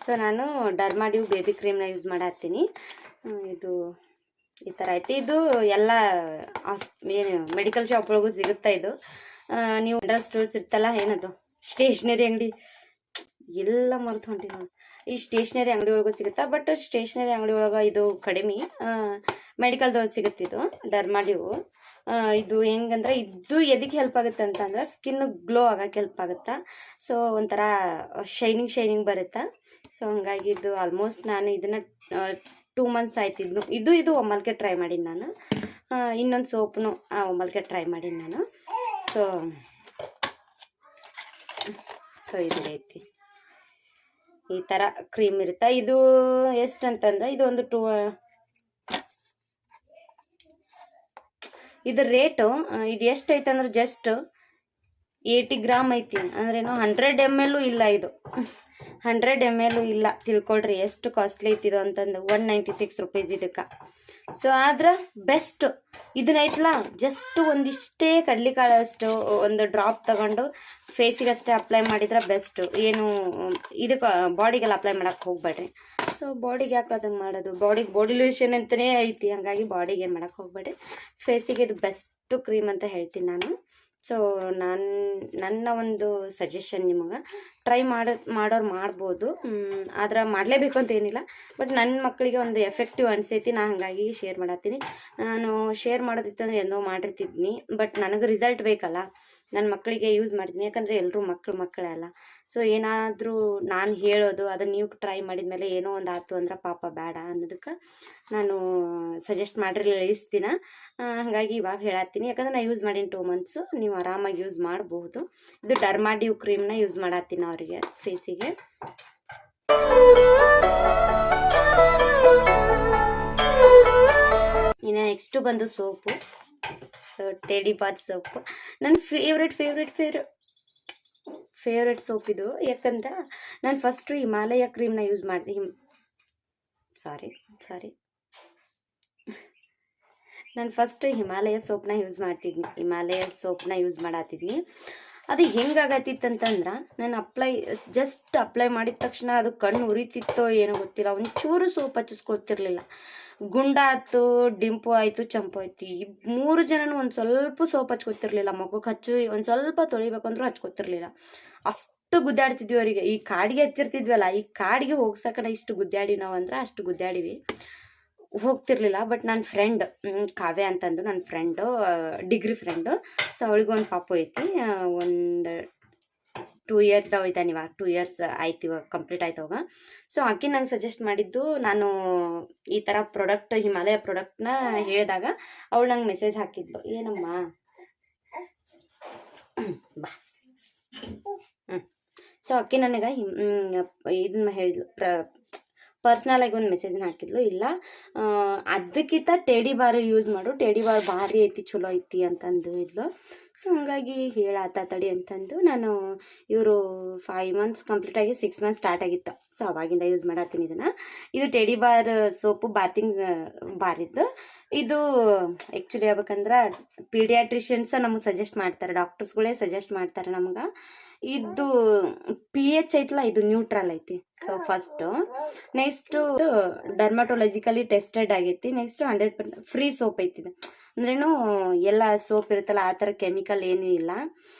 ಸೊ ನಾನು ಡರ್ಮಾಡ್ಯೂ ಬೇಬಿ ಕ್ರೀಮ್ನ ಯೂಸ್ ಮಾಡತ್ತೀನಿ. ಇದು ಈ ಥರ ಐತಿ. ಇದು ಎಲ್ಲ ಏನು ಮೆಡಿಕಲ್ ಶಾಪ್ ಒಳಗೂ ಸಿಗುತ್ತೆ ಇದು. ನೀವು ಜನರಲ್ ಸ್ಟೋರ್ಸ್ ಇರ್ತಲ್ಲ, ಏನದು ಸ್ಟೇಷ್ನರಿ ಅಂಗಡಿ, ಎಲ್ಲ ಮರೆತು ಹೊಂಟಿ ನೋಡಿ. ಈ ಸ್ಟೇಷ್ನರಿ ಅಂಗಡಿ ಒಳಗೂ ಸಿಗುತ್ತಾ, ಬಟ್ ಸ್ಟೇಷ್ನರಿ ಅಂಗಡಿ ಒಳಗೆ ಇದು ಕಡಿಮೆ, ಮೆಡಿಕಲ್ದೊಳಗೆ ಸಿಗುತ್ತಿದ್ದು ಡರ್ಮಾಡಿವು. ಇದು ಹೆಂಗಂದ್ರೆ ಇದು ಎದಕ್ಕೆ ಹೆಲ್ಪ್ ಆಗುತ್ತೆ ಅಂತಂದ್ರೆ ಸ್ಕಿನ್ ಗ್ಲೋ ಆಗಕ್ಕೆ ಹೆಲ್ಪ್ ಆಗುತ್ತಾ. ಸೊ ಒಂಥರ ಶೈನಿಂಗ್ ಬರುತ್ತಾ. ಸೊ ಹಂಗಾಗಿ ಇದು ಆಲ್ಮೋಸ್ಟ್ ನಾನು ಇದನ್ನು 2 months ಆಯ್ತು. ಇದು ಒಮ್ಮಲ್ಕೆ ಟ್ರೈ ಮಾಡೀನಿ ನಾನು. ಇನ್ನೊಂದು ಸೋಪ್ನು ಒಮ್ಮಲ್ಕೆ ಟ್ರೈ ಮಾಡೀನಿ ನಾನು. ಸೊ ಇದು ಐತಿ, ಈ ಥರ ಕ್ರೀಮ್ ಇರುತ್ತೆ. ಇದು ಎಷ್ಟು ಅಂತಂದ್ರೆ ಇದು ಒಂದು ಇದ್ರ ರೇಟು ಇದು ಎಷ್ಟು ಐತೆ ಅಂದ್ರೆ ಜಸ್ಟ್ 80 ಗ್ರಾಮ್ ಐತಿ. ಅಂದ್ರೇನು 100 ml ಇಲ್ಲ, ಇದು 100 ml ಇಲ್ಲ. ತಿಳ್ಕೊಳ್ರಿ ಎಷ್ಟು ಕಾಸ್ಟ್ಲಿ ಐತಿದು ಅಂತಂದು. 196 ರೂಪೀಸ್ ಇದಕ್ಕೆ. ಸೊ ಆದ್ರೆ ಬೆಸ್ಟ್ ಇದನ್ನೈತಲ್ಲ, ಜಸ್ಟ್ ಒಂದಿಷ್ಟೇ ಕಡ್ಲಿಕಾಳು ಅಷ್ಟು ಒಂದು ಡ್ರಾಪ್ ತಗೊಂಡು ಫೇಸಿಗೆ ಅಷ್ಟೇ ಅಪ್ಲೈ ಮಾಡಿದ್ರೆ ಬೆಸ್ಟ್. ಏನು ಇದಕ್ಕೆ ಬಾಡಿಗೆಲ್ಲ ಅಪ್ಲೈ ಮಾಡಕ್ಕೆ ಹೋಗ್ಬೇಡ್ರಿ. ಸೊ ಬಾಡಿಗೆ ಯಾಕೆ ಅದನ್ನು ಮಾಡೋದು, ಬಾಡಿ ಲೋಷನ್ ಅಂತಲೇ ಐತಿ, ಹಾಗಾಗಿ ಬಾಡಿಗೆ ಏನು ಮಾಡಕ್ಕೆ ಹೋಗ್ಬೇಡ್ರಿ. ಫೇಸಿಗೆ ಇದು ಬೆಸ್ಟ್ ಕ್ರೀಮ್ ಅಂತ ಹೇಳ್ತೀನಿ ನಾನು. ಸೊ ನನ್ನ ಒಂದು ಸಜೆಷನ್ ನಿಮಗೆ, ಟ್ರೈ ಮಾಡೋರು ಮಾಡ್ಬೋದು, ಆದ್ರೆ ಮಾಡಲೇಬೇಕು ಅಂತ ಏನಿಲ್ಲ. ಬಟ್ ನನ್ನ ಮಕ್ಕಳಿಗೆ ಒಂದು ಎಫೆಕ್ಟಿವ್ ಅನಿಸೈತಿ, ನಾನು ಹಾಗಾಗಿ ಶೇರ್ ಮಾಡತ್ತೀನಿ. ನಾನು ಶೇರ್ ಮಾಡೋದಿತ್ತು ಅಂದರೆ ಏನೋ ಮಾಡಿರ್ತಿದ್ನಿ, ಬಟ್ ನನಗೆ ರಿಸಲ್ಟ್ ಬೇಕಲ್ಲ, ನನ್ನ ಮಕ್ಕಳಿಗೆ ಯೂಸ್ ಮಾಡ್ತೀನಿ. ಯಾಕಂದರೆ ಎಲ್ಲರೂ ಮಕ್ಕಳೇ ಅಲ್ಲ. ಸೊ ಏನಾದರೂ ನಾನು ಹೇಳೋದು ಅದನ್ನು ನೀವು ಟ್ರೈ ಮಾಡಿದ್ಮೇಲೆ ಏನೋ ಒಂದು ಆಯ್ತು ಅಂದ್ರೆ ಪಾಪ ಬೇಡ ಅನ್ನೋದಕ್ಕೆ ನಾನು ಸಜೆಸ್ಟ್ ಮಾಡಿರಲಿಲ್ಲ ಇಷ್ಟು ದಿನ. ಹಾಗಾಗಿ ಇವಾಗ ಹೇಳತ್ತೀನಿ, ಯಾಕಂದ್ರೆ ನಾನು ಯೂಸ್ ಮಾಡೀನಿ 2 months. ನೀವು ಆರಾಮಾಗಿ ಯೂಸ್ ಮಾಡಬಹುದು. ಇದು ಡರ್ಮಾಡಿವ್ ಕ್ರೀಮ್ನ ಯೂಸ್ ಮಾಡತ್ತೀನಿ ಅವರಿಗೆ ಫೇಸಿಗೆ. ಇನ್ನು ನೆಕ್ಸ್ಟ್ ಬಂದು soap. So teddy bath soap ನನ್ನ ಫೇವ್ರೆಟ್ ಸೋಪ್ ಇದು. ಯಾಕಂದ್ರೆ ನಾನು ಫಸ್ಟು ಹಿಮಾಲಯ ಕ್ರೀಮ್ನ ಯೂಸ್ ಮಾಡಿದೆ. ನಾನು ಫಸ್ಟ್ ಹಿಮಾಲಯ ಸೋಪ್ನ ಯೂಸ್ ಮಾಡತ್ತಿದ್ನಿ. ಅದು ಹೆಂಗಾಗತ್ತಿತ್ತಂತಂದ್ರೆ ನಾನು ಜಸ್ಟ್ ಅಪ್ಲೈ ಮಾಡಿದ ತಕ್ಷಣ ಅದು ಕಣ್ಣು ಉರಿತಿತ್ತೋ ಏನೋ ಗೊತ್ತಿಲ್ಲ, ಒಂಚೂರು ಸೋಪ್ ಹಚ್ಚಿಸ್ಕೊಳ್ತಿರ್ಲಿಲ್ಲ. ಗುಂಡಾಯ್ತು, ಡಿಂಪು ಆಯಿತು, ಚಂಪು ಆಯ್ತು, ಈ 3 ಜನನು ಒಂದು ಸ್ವಲ್ಪ ಸೋಪ್ ಹಚ್ಕೊತಿರ್ಲಿಲ್ಲ. ಮಗುಕ್ಕೆ ಒಂದು ಸ್ವಲ್ಪ ತೊಳಿಬೇಕಂದ್ರೂ ಹಚ್ಕೊತಿರ್ಲಿಲ್ಲ. ಅಷ್ಟು ಗುದ್ದಾಡ್ತಿದ್ವಿ ಅವರಿಗೆ. ಈ ಕಾಡಿಗೆ ಹಚ್ಚಿರ್ತಿದ್ವಲ್ಲ, ಈ ಕಾಡಿಗೆ ಹೋಗ್ಸಕಣ ಇಷ್ಟು ಗುದ್ದಾಡಿ ನಾವು ಅಂದ್ರೆ ಅಷ್ಟು ಗುದ್ದಾಡಿವಿ, ಹೋಗ್ತಿರ್ಲಿಲ್ಲ. ಬಟ್ ನನ್ನ ಫ್ರೆಂಡ್ ಕಾವ್ಯ ಅಂತಂದು, ನನ್ನ ಫ್ರೆಂಡು, ಡಿಗ್ರಿ ಫ್ರೆಂಡು. ಸೊ ಅವಳಿಗೂ ಒಂದು ಪಾಪು ಐತಿ, ಒಂದು 2 years ಇದ್ದಾನೆ ಇವಾಗ. 2 years ಆಯ್ತು, ಇವಾಗ ಕಂಪ್ಲೀಟ್ ಆಯ್ತು ಅವಾಗ. ಸೊ ಆಕೆ ನಂಗೆ ಸಜೆಸ್ಟ್ ಮಾಡಿದ್ದು, ನಾನು ಈ ಥರ ಹಿಮಾಲಯ ಪ್ರಾಡಕ್ಟ್ನ ಹೇಳಿದಾಗ ಅವಳು ನಂಗೆ ಮೆಸೇಜ್ ಹಾಕಿದ್ಲು, ಏನಮ್ಮ ಬಾ. ಸೊ ಆಕೆ ನನಗೆ ಇದನ್ನ ಹೇಳಿದ್ಲು, ಪರ್ಸ್ನಲ್ ಆಗಿ ಒಂದು ಮೆಸೇಜ್ನ ಹಾಕಿದ್ಲು, ಇಲ್ಲ ಅದಕ್ಕಿಂತ ಟೆಡಿ ಬಾರ್ ಯೂಸ್ ಮಾಡು, ಟೆಡಿ ಬಾರ್ ಭಾರಿ ಐತಿ, ಚಲೋ ಐತಿ ಅಂತಂದು ಇದ್ಲು. ಸೊ ಹಂಗಾಗಿ ಹೇಳಾತ ತಡಿ ಅಂತಂದು ನಾನು ಇವರು 5 months ಕಂಪ್ಲೀಟ್ ಆಗಿ 6 months ಸ್ಟಾರ್ಟ್ ಆಗಿತ್ತು. ಸೊ ಅವಾಗಿಂದ ಯೂಸ್ ಮಾಡತ್ತೀನಿ ಇದನ್ನು. ಇದು ಟೆಡಿ ಬಾರ್ ಸೋಪು ಬಾತಿಂಗ್ ಬಾರಿದ್ದು. ಇದು ಆ್ಯಕ್ಚುಲಿ ಹೇಳ್ಬೇಕಂದ್ರೆ ಪೀಡಿಯಾಟ್ರಿಷಿಯನ್ಸ ನಮಗೆ ಸಜೆಸ್ಟ್ ಮಾಡ್ತಾರೆ, ಡಾಕ್ಟರ್ಸ್ಗಳೇ ಸಜೆಸ್ಟ್ ಮಾಡ್ತಾರೆ ನಮ್ಗೆ. ಇದು pH ಐತಲ್ಲ, ಇದು ನ್ಯೂಟ್ರಲ್ ಐತಿ. So first next dermatologically tested ಆಗೈತಿ. ನೆಕ್ಸ್ಟ್ 100% ಫ್ರೀ ಸೋಪ್ ಐತಿದೆ. ಅಂದ್ರೇನು ಎಲ್ಲ ಸೋಪ್ ಇರುತ್ತಲ್ಲ ಆ ಥರ ಕೆಮಿಕಲ್ ಏನೂ ಇಲ್ಲ.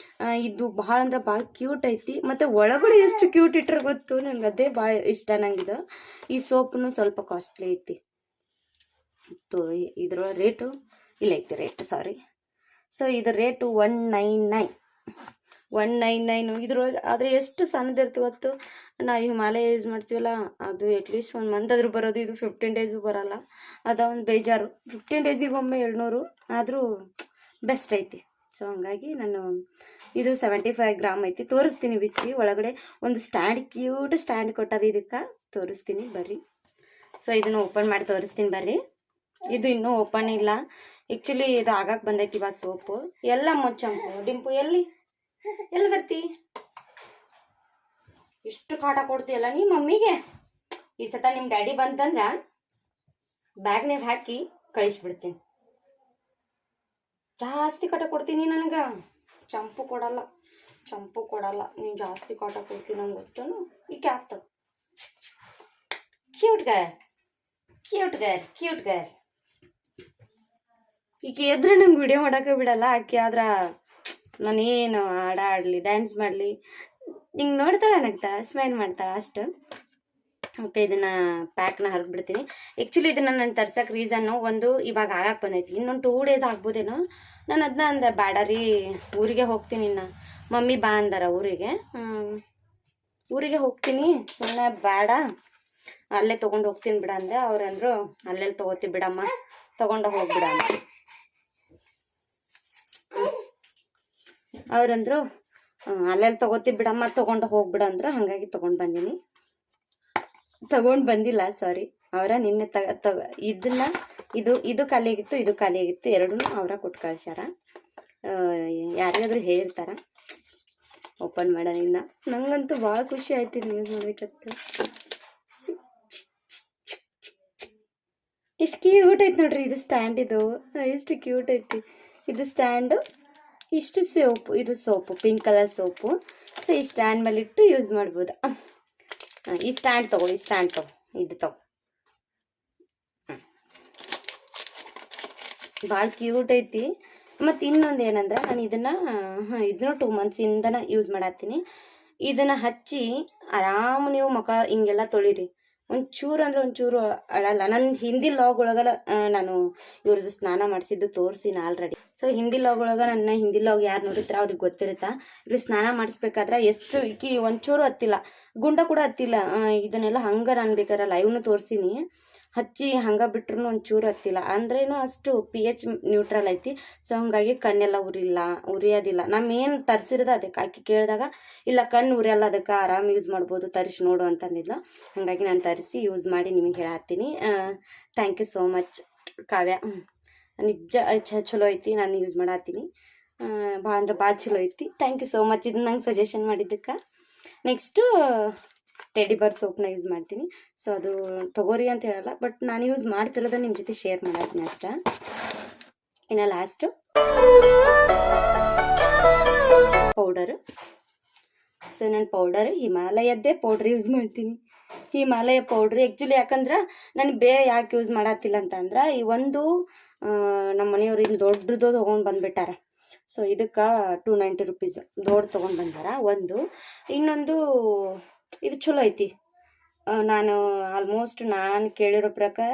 ಇದು ಭಾಳ ಅಂದ್ರೆ ಭಾಳ ಕ್ಯೂಟ್ ಐತಿ. ಮತ್ತು ಒಳಗಡೆ ಎಷ್ಟು ಕ್ಯೂಟ್ ಇಟ್ಟರೆ ಗೊತ್ತು, ನಂಗೆ ಅದೇ ಭಾಳ ಇಷ್ಟ ನಂಗಿದು. ಈ ಸೋಪ್ನು ಸ್ವಲ್ಪ ಕಾಸ್ಟ್ಲಿ ಐತಿ. ಇದ್ರ ರೇಟು ಇಲ್ಲ ಐತಿ ರೇಟ್, ಸಾರಿ. ಸೊ ಇದ್ರ ರೇಟು 199 ಇದ್ರೊಳಗೆ. ಆದರೆ ಎಷ್ಟು ಸಣ್ಣದಿರ್ತೀವಿ ಗೊತ್ತು. ನಾವು ಹಿಮಾಲಯ ಯೂಸ್ ಮಾಡ್ತೀವಲ್ಲ, ಅದು ಅಟ್ಲೀಸ್ಟ್ 1 month ಆದರೂ ಬರೋದು, ಇದು 15 days ಬರೋಲ್ಲ. ಒಂದು ಬೇಜಾರು. 15 days ಒಮ್ಮೆ 200 ಆದರೂ ಬೆಸ್ಟ್ ಐತಿ. ಸೊ ಹಂಗಾಗಿ ನಾನು ಇದು 75 ಗ್ರಾಮ್ ಐತಿ. ತೋರಿಸ್ತೀನಿ ಬಿಚ್ಚಿ. ಒಳಗಡೆ ಒಂದು ಕ್ಯೂಟ್ ಸ್ಟ್ಯಾಂಡ್ ಕೊಟ್ಟಾರ, ಇದಕ್ಕೆ ತೋರಿಸ್ತೀನಿ ಬರ್ರಿ. ಸೊ ಇದನ್ನು ಓಪನ್ ಮಾಡಿ ತೋರಿಸ್ತೀನಿ ಬರ್ರಿ. ಇದು ಇನ್ನೂ ಓಪನ್ ಇಲ್ಲ. ಆ್ಯಕ್ಚುಲಿ ಇದು ಆಗಕ್ಕೆ ಬಂದೈತಿ ಇವಾಗ ಸೋಪು. ಎಲ್ಲ ಮುಚ್ಚಂಪು ಡಿಂಪು ಎಲ್ಲಿ ಬರ್ತಿ, ಇಷ್ಟು ಕಾಟ ಕೊಡ್ತೀಯಲ್ಲ ನೀ ಮಮ್ಮಿಗೆ. ಈ ಸತ ನಿಮ್ಮ ಡ್ಯಾಡಿ ಬಂತಂದ್ರೆ ಬ್ಯಾಗ್ನಾಗ ಹಾಕಿ ಕಳಿಸ್ಬಿಡ್ತೀನಿ. ಜಾಸ್ತಿ ಕಾಟ ಕೊಡ್ತೀನಿ ನನಗೆ. ಚಂಪು ಕೊಡಲ್ಲ ನೀನು ಜಾಸ್ತಿ ಕಾಟ ಕೊಡ್ತೀನಿ ನಂಗೆ ಗೊತ್ತೇನು. ಈ ಕ್ಯಾಪ್ ಕ್ಯೂಟ್ ಗರ್ಲ್. ಈಗ ಎದ್ರೆ ನಂಗೆ ವಿಡಿಯೋ ಮಾಡೋಕೆ ಬಿಡಲ್ಲ ಆಕೆ. ಆದ್ರೆ ನಾನೇನು ಆಡಲಿ ಡ್ಯಾನ್ಸ್ ಮಾಡಲಿ ಹಿಂಗೆ ನೋಡ್ತಾಳೆ ನಗ್ತಾ ಸ್ಮೈಲ್ ಮಾಡ್ತಾಳೆ ಅಷ್ಟು. ಓಕೆ, ಇದನ್ನು ಪ್ಯಾಕ್ನ ಹರಿದ್ಬಿಡ್ತೀನಿ. ಆ್ಯಕ್ಚುಲಿ ಇದನ್ನು ನಾನು ತರ್ಸೋಕೆ ರೀಸನ್ನು ಒಂದು ಇವಾಗ ಆಗಕ್ಕೆ ಬಂದೈತಿ, ಇನ್ನೊಂದು 2 ಡೇಸ್ ಆಗ್ಬೋದೇನೋ. ನಾನು ಅದನ್ನ ಅಂದೆ ಬೇಡ ರೀ, ಊರಿಗೆ ಹೋಗ್ತೀನಿ ಇನ್ನು, ಮಮ್ಮಿ ಬಾ ಅಂದಾರ ಊರಿಗೆ ಹೋಗ್ತೀನಿ, ಸುಮ್ಮನೆ ಬೇಡ ಅಲ್ಲೇ ತೊಗೊಂಡು ಹೋಗ್ತೀನಿ ಬಿಡ ಅಂದೆ. ಅವ್ರಂದ್ರು ಅಲ್ಲೆಲ್ಲಿ ತೊಗೋತಿ ಬಿಡಮ್ಮ, ತೊಗೊಂಡು ಹೋಗ್ಬಿಡ ಅಂತ. ಅವ್ರಂದ್ರು ಅಲ್ಲೆಲ್ಲಿ ತೊಗೋತಿ ಬಿಡಮ್ಮ, ತೊಗೊಂಡು ಹೋಗ್ಬಿಡ ಅಂದ್ರು. ಹಾಗಾಗಿ ತೊಗೊಂಡು ಬಂದಿಲ್ಲ, ಸಾರಿ. ಅವರ ನಿನ್ನೆ ಇದನ್ನ ಇದು ಖಾಲಿಯಾಗಿತ್ತು, ಇದು ಖಾಲಿಯಾಗಿತ್ತು, ಎರಡೂ ಅವರ ಕೊಟ್ಟು ಕಳ್ಸ್ಯಾರ. ಯಾರಿಗಾದ್ರೂ ಹೇಳ್ತಾರ ಓಪನ್ ಮಾಡೋಣ. ನಂಗಂತೂ ಭಾಳ ಖುಷಿ ಆಯ್ತು ನ್ಯೂಸ್ ನೋಡ್ಬೇಕಂತ. ಎಷ್ಟು ಕ್ಯೂಟ್ ಐತಿ ನೋಡ್ರಿ ಇದು ಸ್ಟ್ಯಾಂಡ್. ಇದು ಎಷ್ಟು ಕ್ಯೂಟ್ ಐತಿ ಇದು ಸ್ಟ್ಯಾಂಡು. ಇಷ್ಟು ಸೋಪು, ಇದು soap pink colour soap. So ಈ ಸ್ಟ್ಯಾಂಡ್ ಮೇಲೆ ಇಟ್ಟು ಯೂಸ್ ಮಾಡ್ಬೋದು. ಈ ಸ್ಟ್ಯಾಂಡ್ ತಗೋ, ಇದು ತಗೋ. ಭಾಳ ಕ್ಯೂಟ್ ಐತಿ. ಮತ್ತು ಇನ್ನೊಂದು ಏನಂದ್ರೆ, ನಾನು ಇದನ್ನು 2 ಮಂತ್ಸಿಂದನ ಯೂಸ್ ಮಾಡತ್ತೀನಿ. ಇದನ್ನು ಹಚ್ಚಿ ಆರಾಮ್ ನೀವು ಮುಖ ಹಿಂಗೆಲ್ಲ ತೊಳಿರಿ, ಒಂಚೂರು ಅಂದ್ರೆ ಒಂಚೂರು ಅಳಲ್ಲ. ನನ್ನ ಹಿಂದಿ ಲಾಗ್ ಒಳಗೆಲ್ಲ ನಾನು ಇವ್ರದ್ದು ಸ್ನಾನ ಮಾಡಿಸಿದ್ದು ತೋರಿಸಿನ ಆಲ್ರೆಡಿ. ಸೊ ಹಿಂದಿ ಲಾಗ್ ಒಳಗೆ ನನ್ನ ಹಿಂದಿ ಲಾಗ್ ಯಾರು ನೋಡಿರ್ತಾರೆ ಅವ್ರಿಗೆ ಗೊತ್ತಿರುತ್ತಾ. ಇವ್ರಿಗೆ ಸ್ನಾನ ಮಾಡಿಸ್ಬೇಕಾದ್ರೆ ಎಷ್ಟು ಈಕಿ ಒಂಚೂರು ಹತ್ತಿಲ್ಲ, ಗುಂಡ ಕೂಡ ಹತ್ತಿಲ್ಲ. ಇದನ್ನೆಲ್ಲ ಹಂಗೆ ನಾನು ಬೇಕಾದ್ರೆ ಲೈವ್ನು ತೋರಿಸಿನಿ. ಹಚ್ಚಿ ಹಂಗೆ ಬಿಟ್ರು ಒಂಚೂರು ಹತ್ತಿಲ್ಲ. ಅಂದ್ರೇನು ಅಷ್ಟು pH ನ್ಯೂಟ್ರಲ್ ಐತಿ. ಸೊ ಹಾಗಾಗಿ ಕಣ್ಣೆಲ್ಲ ಉರಿಯೋದಿಲ್ಲ. ನಮ್ಮ ಏನು ತರಿಸಿರೋದು ಅದಕ್ಕೆ. ಆಕೆ ಕೇಳಿದಾಗ ಇಲ್ಲ ಕಣ್ಣು ಉರಿಯಲ್ಲ, ಅದಕ್ಕೆ ಆರಾಮ್ ಯೂಸ್ ಮಾಡ್ಬೋದು, ತರಿಸಿ ನೋಡು ಅಂತಂದಿಲ್ಲ. ಹಾಗಾಗಿ ನಾನು ತರಿಸಿ ಯೂಸ್ ಮಾಡಿ ನಿಮಗೆ ಹೇಳತ್ತೀನಿ. ಥ್ಯಾಂಕ್ ಯು ಸೋ ಮಚ್ ಕಾವ್ಯ. ನಿಜ ಚಲೋ ಐತಿ, ನಾನು ಯೂಸ್ ಮಾಡತ್ತೀನಿ. ಭಾಳ ಅಂದ್ರೆ ಭಾಳ ಚಲೋ ಐತಿ. ಥ್ಯಾಂಕ್ ಯು ಸೋ ಮಚ್ ಇದನ್ನ ನಂಗೆ ಸಜೆಷನ್ ಮಾಡಿದ್ದಕ್ಕೆ. ನೆಕ್ಸ್ಟು ಟೆಡಿ ಬರ್ ಸೋಪ್ನ ಯೂಸ್ ಮಾಡ್ತೀನಿ. ಸೊ ಅದು ತಗೋರಿ ಅಂತ ಹೇಳಲ್ಲ, ಬಟ್ ನಾನು ಯೂಸ್ ಮಾಡ್ತಿರೋದ ನಿಮ್ಮ ಜೊತೆ ಶೇರ್ ಮಾಡತ್ತೀನಿ ಅಷ್ಟೇ. ಇನ್ನು ಲಾಸ್ಟು ಪೌಡರು. ಸೊ ನಾನು ಹಿಮಾಲಯದ್ದೇ ಪೌಡ್ರ್ ಯೂಸ್ ಮಾಡ್ತೀನಿ. ಹಿಮಾಲಯ ಪೌಡ್ರ್ ಆ್ಯಕ್ಚುಲಿ ಯಾಕಂದ್ರೆ ನಾನು ಬೇರೆ ಯಾಕೆ ಯೂಸ್ ಮಾಡತ್ತಿಲ್ಲ ಅಂತಂದ್ರೆ, ಈ ಒಂದು ನಮ್ಮ ಮನೆಯವ್ರು ಇನ್ನು ದೊಡ್ಡದು ತೊಗೊಂಡು ಬಂದುಬಿಟ್ಟಾರ. ಸೊ ಇದಕ್ಕೆ 290 rupees ದೊಡ್ಡ ತೊಗೊಂಡು ಬಂದಾರ ಒಂದು. ಇನ್ನೊಂದು ಇದು ಚಲೋ ಐತಿ. ನಾನು ಆಲ್ಮೋಸ್ಟ್ ನಾನು ಕೇಳಿರೋ ಪ್ರಕಾರ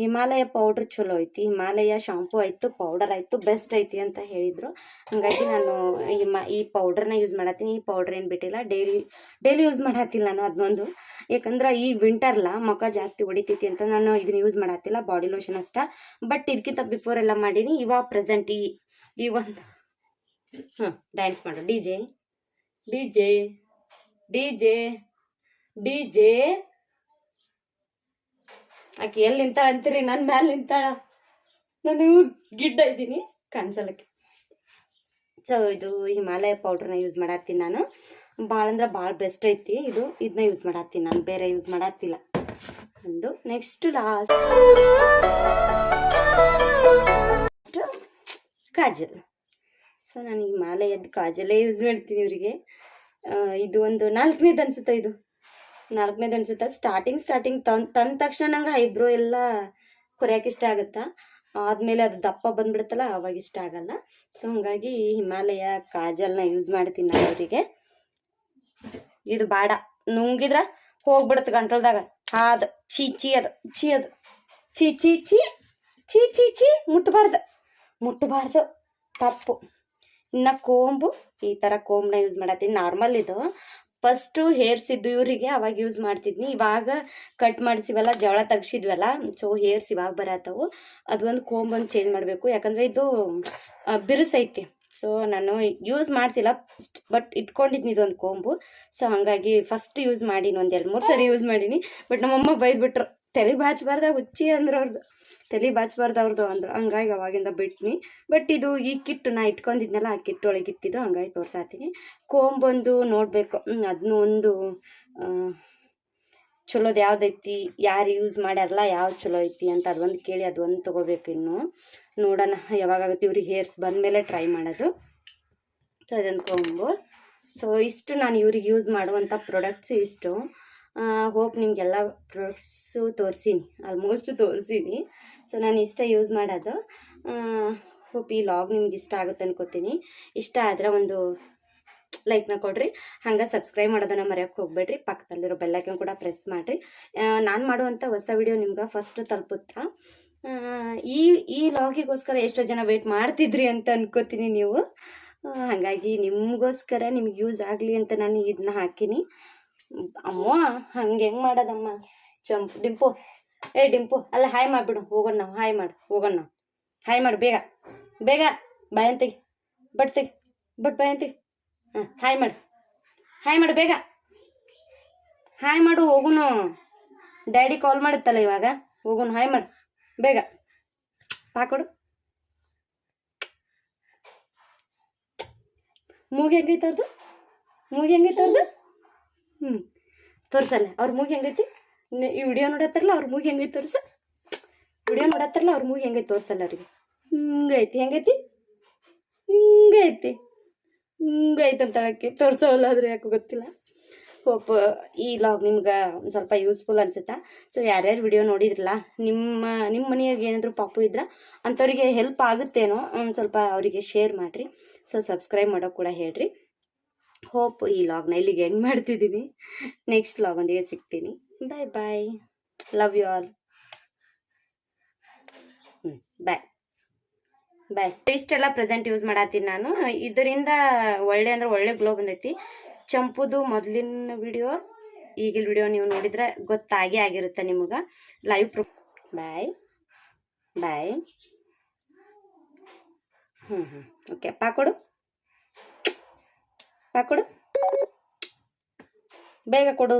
ಹಿಮಾಲಯ ಪೌಡ್ರ್ ಚಲೋ ಐತಿ. ಹಿಮಾಲಯ ಶಾಂಪೂ ಆಯಿತು, ಪೌಡರ್ ಆಯಿತು, ಬೆಸ್ಟ್ ಐತಿ ಅಂತ ಹೇಳಿದರು. ಹಾಗಾಗಿ ನಾನು ಈ ಪೌಡ್ರನ್ನ ಯೂಸ್ ಮಾಡತ್ತೀನಿ. ಈ ಪೌಡ್ರ್ ಏನು ಬಿಟ್ಟಿಲ್ಲ, ಡೈಲಿ ಯೂಸ್ ಮಾಡತ್ತಿಲ್ಲ ನಾನು ಅದನ್ನೊಂದು. ಯಾಕಂದ್ರೆ ಈ ವಿಂಟರ್ಲ ಮುಖ ಜಾಸ್ತಿ ಹೊಡಿತೈತಿ ಅಂತ ನಾನು ಇದನ್ನ ಯೂಸ್ ಮಾಡತ್ತಿಲ್ಲ. ಬಾಡಿ ಲೋಷನ್ ಅಷ್ಟೇ. ಬಟ್ ಇದಕ್ಕಿಂತ ಬಿಫೋರ್ ಎಲ್ಲ ಮಾಡೀನಿ. ಇವಾಗ ಪ್ರೆಸೆಂಟ್ ಈ ಒಂದು ಡ್ಯಾನ್ಸ್ ಮಾಡು ಡಿಜೆ ಆಕೆ ಎಲ್ಲಿ ನಿಂತಾಳ ಅಂತೀರಿ? ನನ್ನ ಮ್ಯಾಲೆ ನಿಂತಾಳ. ನಾನು ಗಿಡ್ಡ ಇದ್ದೀನಿ ಕಾಣಿಸಲಕ್ಕೆ. ಸೊ ಇದು ಹಿಮಾಲಯ ಪೌಡ್ರನ್ನ ಯೂಸ್ ಮಾಡತ್ತೀನಿ ನಾನು. ಭಾಳ ಅಂದ್ರೆ ಭಾಳ ಬೆಸ್ಟ್ ಐತಿ ಇದು. ಇದನ್ನ ಯೂಸ್ ಮಾಡತ್ತೀನಿ ನಾನು, ಬೇರೆ ಯೂಸ್ ಮಾಡತ್ತಿಲ್ಲ ಒಂದು. Next last Kajal. ಸೊ ನಾನು ಹಿಮಾಲಯದ ಕಾಜಲೇ ಯೂಸ್ ಮಾಡ್ತೀನಿ ಇವರಿಗೆ. ಇದು ಒಂದು 4ನೇದು ಅನ್ಸುತ್ತೆ. ಇದು 4ನೇದು ಅನ್ಸುತ್ತೆ. ಸ್ಟಾರ್ಟಿಂಗ್ ತಂದ ತಕ್ಷಣ ನಂಗೆ ಐಬ್ರೋ ಎಲ್ಲ ಕೊರೆಯೋಕೆ ಇಷ್ಟ ಆಗುತ್ತಾ. ಆದಮೇಲೆ ಅದು ದಪ್ಪ ಬಂದ್ಬಿಡುತ್ತಲ್ಲ, ಅವಾಗ ಇಷ್ಟ ಆಗಲ್ಲ. ಸೊ ಹಾಗಾಗಿ ಹಿಮಾಲಯ ಕಾಜಲ್ನ ಯೂಸ್ ಮಾಡ್ತೀನಿ ನಾನು ಇವರಿಗೆ. ಇದು ಬೇಡ ನುಂಗಿದ್ರೆ ಹೋಗ್ಬಿಡುತ್ತೆ ಗಂಟಲ್ದಾಗ. ಅದು ಮುಟ್ಟಬಾರ್ದು ತಪ್ಪು. ಇನ್ನು ಕೋಂಬು, ಈ ಥರ ಕೋಂಬನ್ನ ಯೂಸ್ ಮಾಡತ್ತೀನಿ. ನಾರ್ಮಲ್ ಇದು ಫಸ್ಟು ಹೇರ್ಸ್ ಇದ್ದು ಇವರಿಗೆ, ಅವಾಗ ಯೂಸ್ ಮಾಡ್ತಿದ್ನಿ. ಇವಾಗ ಕಟ್ ಮಾಡಿಸಿವಲ್ಲ, ಜವಳ ತೆಗ್ಸಿದ್ವಲ್ಲ, ಸೊ ಹೇರ್ಸ್ ಇವಾಗ ಬರತ್ತವು. ಅದೊಂದು ಕೋಂಬೊಂದು ಚೇಂಜ್ ಮಾಡಬೇಕು, ಯಾಕಂದರೆ ಇದು ಬಿರುಸೈತಿ. ಸೊ ನಾನು ಯೂಸ್ ಮಾಡ್ತಿಲ್ಲ, ಬಟ್ ಇಟ್ಕೊಂಡಿದ್ನಿ ಇದೊಂದು ಕೋಂಬು. ಸೊ ಹಾಗಾಗಿ ಫಸ್ಟ್ ಯೂಸ್ ಮಾಡೀನಿ, ಒಂದು 2-3 ಸರಿ ಯೂಸ್ ಮಾಡೀನಿ. ಬಟ್ ನಮ್ಮಮ್ಮ ಬೈದ್ಬಿಟ್ರು, ತಲೆ ಬಾಚಬಾರ್ದ ಹುಚ್ಚಿ ಅಂದ್ರೆ ಅವ್ರದ್ದು, ತಲೆ ಬಾಚಬಾರ್ದು ಅವ್ರದ್ದು ಅಂದರು. ಹಂಗಾಗಿ ಅವಾಗಿಂದ ಬಿಟ್ನಿ. ಬಟ್ ಇದು ಈ ಕಿಟ್ಟು ನಾ ಇಟ್ಕೊಂಡಿದ್ನಲ್ಲ, ಆ ಕಿಟ್ಟು ಒಳಗೆ ಇತ್ತಿದ್ದು, ಹಂಗಾಗಿ ತೋರ್ಸಾತೀನಿ. ಕೋಂಬೊಂದು ನೋಡಬೇಕು, ಅದನ್ನೂ ಒಂದು ಚಲೋದು ಯಾವ್ದೈತಿ, ಯಾರು ಯೂಸ್ ಮಾಡ್ಯಾರಲ್ಲ, ಯಾವ್ದು ಚಲೋ ಐತಿ ಅಂತ ಅದೊಂದು ಕೇಳಿ ಅದೊಂದು ತೊಗೋಬೇಕು. ಇನ್ನು ನೋಡೋಣ ಯಾವಾಗಾಗುತ್ತೆ, ಇವ್ರಿಗೆ ಹೇರ್ಸ್ ಬಂದಮೇಲೆ ಟ್ರೈ ಮಾಡೋದು. ಸೊ ಅದೊಂದು ಕೋಂಬು. ಸೊ ಇಷ್ಟು ನಾನು ಇವ್ರಿಗೆ ಯೂಸ್ ಮಾಡುವಂಥ ಪ್ರಾಡಕ್ಟ್ಸ್ ಇಷ್ಟು. ಹೋಪ್ ನಿಮಗೆಲ್ಲ ಪ್ರಾಡಕ್ಟ್ಸು ಆಲ್ಮೋಸ್ಟ್ ತೋರಿಸೀನಿ. ಸೊ ನಾನು ಇಷ್ಟ ಯೂಸ್ ಮಾಡೋದು. ಹೋಪ್ ಈ ಲಾಗ್ ನಿಮ್ಗೆ ಇಷ್ಟ ಆಗುತ್ತೆ ಅನ್ಕೋತೀನಿ. ಇಷ್ಟ ಆದರೆ ಒಂದು ಲೈಕ್ನ ಕೊಡ್ರಿ. ಹಂಗೆ ಸಬ್ಸ್ಕ್ರೈಬ್ ಮಾಡೋದನ್ನು ಮರೆಯೋಕ್ಕೆ ಹೋಗ್ಬೇಡ್ರಿ. ಪಕ್ಕದಲ್ಲಿರೋ ಬೆಲ್ಲೈಕನ್ ಕೂಡ ಪ್ರೆಸ್ ಮಾಡಿರಿ. ನಾನು ಮಾಡುವಂಥ ಹೊಸ ವಿಡಿಯೋ ನಿಮ್ಗೆ ಫಸ್ಟ್ ತಲುಪುತ್ತಾ. ಈ ಲಾಗಿಗೋಸ್ಕರ ಎಷ್ಟೋ ಜನ ವೇಟ್ ಮಾಡ್ತಿದ್ರಿ ಅಂತ ಅನ್ಕೋತೀನಿ ನೀವು. ಹಾಗಾಗಿ ನಿಮಗೋಸ್ಕರ ನಿಮ್ಗೆ ಯೂಸ್ ಆಗಲಿ ಅಂತ ನಾನು ಇದನ್ನ ಹಾಕೀನಿ. ಅಮ್ಮ ಹಂಗೆ ಹೆಂಗೆ ಮಾಡೋದಮ್ಮ ಡಿಂಪು, ಡಿಂಪು ಅಲ್ಲ ಹಾಯ್ ಮಾಡಿಬಿಡು ಹೋಗೋಣ ನಾವು. ಹೋಗೋಣ ನಾವು. ಹಾಯ್ ಮಾಡು ಬೇಗ ಬೇಗ. ಬಾಯ್ ಅಂತೆಗಿ ಬಟ್ ಬಾಯ್ ಅಂತೆಗಿ. ಹಾಯ್ ಮಾಡು ಬೇಗ. ಹಾಯ್ ಮಾಡು ಹೋಗುನು. ಡ್ಯಾಡಿ ಕಾಲ್ ಮಾಡುತ್ತಲ್ಲ ಇವಾಗ. ಹೋಗುನು ಹಾಯ್ ಮಾಡು ಬೇಗ. ಕೊಡು. ಮೂಗಿ ಹೆಂಗೈತೆ ಅವ್ರದ್ದು? ತೋರ್ಸಲ್ಲ ಅವ್ರ ಮೂಗಿ ಹೆಂಗೈತಿ. ಈ ವಿಡಿಯೋ ನೋಡತ್ತಾರಲ್ಲ ಅವ್ರ ಮೂಗಿ ಹೆಂಗೈತಿ ತೋರಿಸು. ಅವ್ರ ಮೂಗಿ ಹೆಂಗೈತಿ ತೋರ್ಸಲ್ಲ ಅವ್ರಿಗೆ. ಹಿಂಗೈತಿ ಅಂತ ಹೇಳಕ್ಕೆ ತೋರಿಸೋಲ್ಲ ಆದ್ರೆ ಯಾಕೆ ಗೊತ್ತಿಲ್ಲ. ಹೋಪ್ ಈ ಲಾಗ್ ನಿಮ್ಗೆ ಒಂದು ಸ್ವಲ್ಪ ಯೂಸ್ಫುಲ್ ಅನ್ಸುತ್ತಾ. ಸೊ ಯಾರ್ಯಾರು ವಿಡಿಯೋ ನೋಡಿದ್ರಲ್ಲ, ನಿಮ್ಮ ಮನೆಯಾಗ ಏನಾದರೂ ಪಾಪು ಇದ್ರೆ ಅಂಥವ್ರಿಗೆ ಹೆಲ್ಪ್ ಆಗುತ್ತೇನೋ ಒಂದು ಸ್ವಲ್ಪ ಅವರಿಗೆ ಶೇರ್ ಮಾಡಿರಿ. ಸೊ ಸಬ್ಸ್ಕ್ರೈಬ್ ಮಾಡೋಕೆ ಕೂಡ ಹೇಳ್ರಿ. ಹೋಪ್ ಈ ಲಾಗ್ನ ಇಲ್ಲಿಗೆ ಎಂಡ್ ಮಾಡ್ತಿದ್ದೀನಿ. ನೆಕ್ಸ್ಟ್ ಲಾಗ್ ಒಂದಿಗೆ ಸಿಗ್ತೀನಿ. Bye. Love you all. Bye. ಇಷ್ಟೆಲ್ಲ ಪ್ರೆಸೆಂಟ್ ಯೂಸ್ ಮಾಡತ್ತೀನಿ ನಾನು. ಇದರಿಂದ ಒಳ್ಳೆ ಗ್ಲೋ ಬಂದೈತಿ. ಚಂಪುದು ಮೊದಲಿನ ವಿಡಿಯೋ ಈಗಿನ ವಿಡಿಯೋ ನೀವು ನೋಡಿದ್ರೆ ಗೊತ್ತಾಗೇ ಆಗಿರುತ್ತೆ ನಿಮಗೆ. Live proof. ಬಾಯ್. ಓಕೆ. ಪಾಕೊಡು ಬೇಗ ಕೊಡು.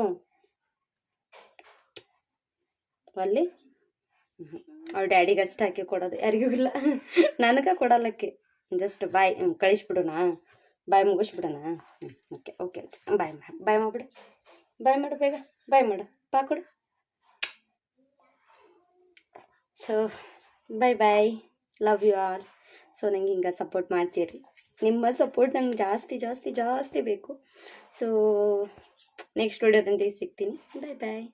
ಅಲ್ಲಿ ಅವ್ರ ಡ್ಯಾಡಿಗೆ ಅಷ್ಟು ಹಾಕಿ ಕೊಡೋದು, ಯಾರಿಗೂ ಇಲ್ಲ. ನನಗೆ ಕೊಡಲ್ಲಕ್ಕೆ. ಜಸ್ಟ್ ಬಾಯ್ ಕಳಿಸ್ಬಿಡೋಣ. ಬಾಯ್ ಮುಗಿಸ್ಬಿಡೋಣ. ಓಕೆ. ಬಾಯ್ ಮಾಡಿಬಿಡು. ಬೇಗ ಬಾಯ್ ಮಾಡು. ಕೊಡು. So bye. Love you all. So ನಂಗೆ ಹಿಂಗೆ ಸಪೋರ್ಟ್ ಮಾಡ್ತೀರಿ. ನಿಮ್ಮ ಸಪೋರ್ಟ್ ನಂಗೆ ಜಾಸ್ತಿ ಬೇಕು. ಸೊ ನೆಕ್ಸ್ಟ್ ವಿಡಿಯೋದಂತೆ ಸಿಗ್ತೀನಿ. ಬಾಯ್.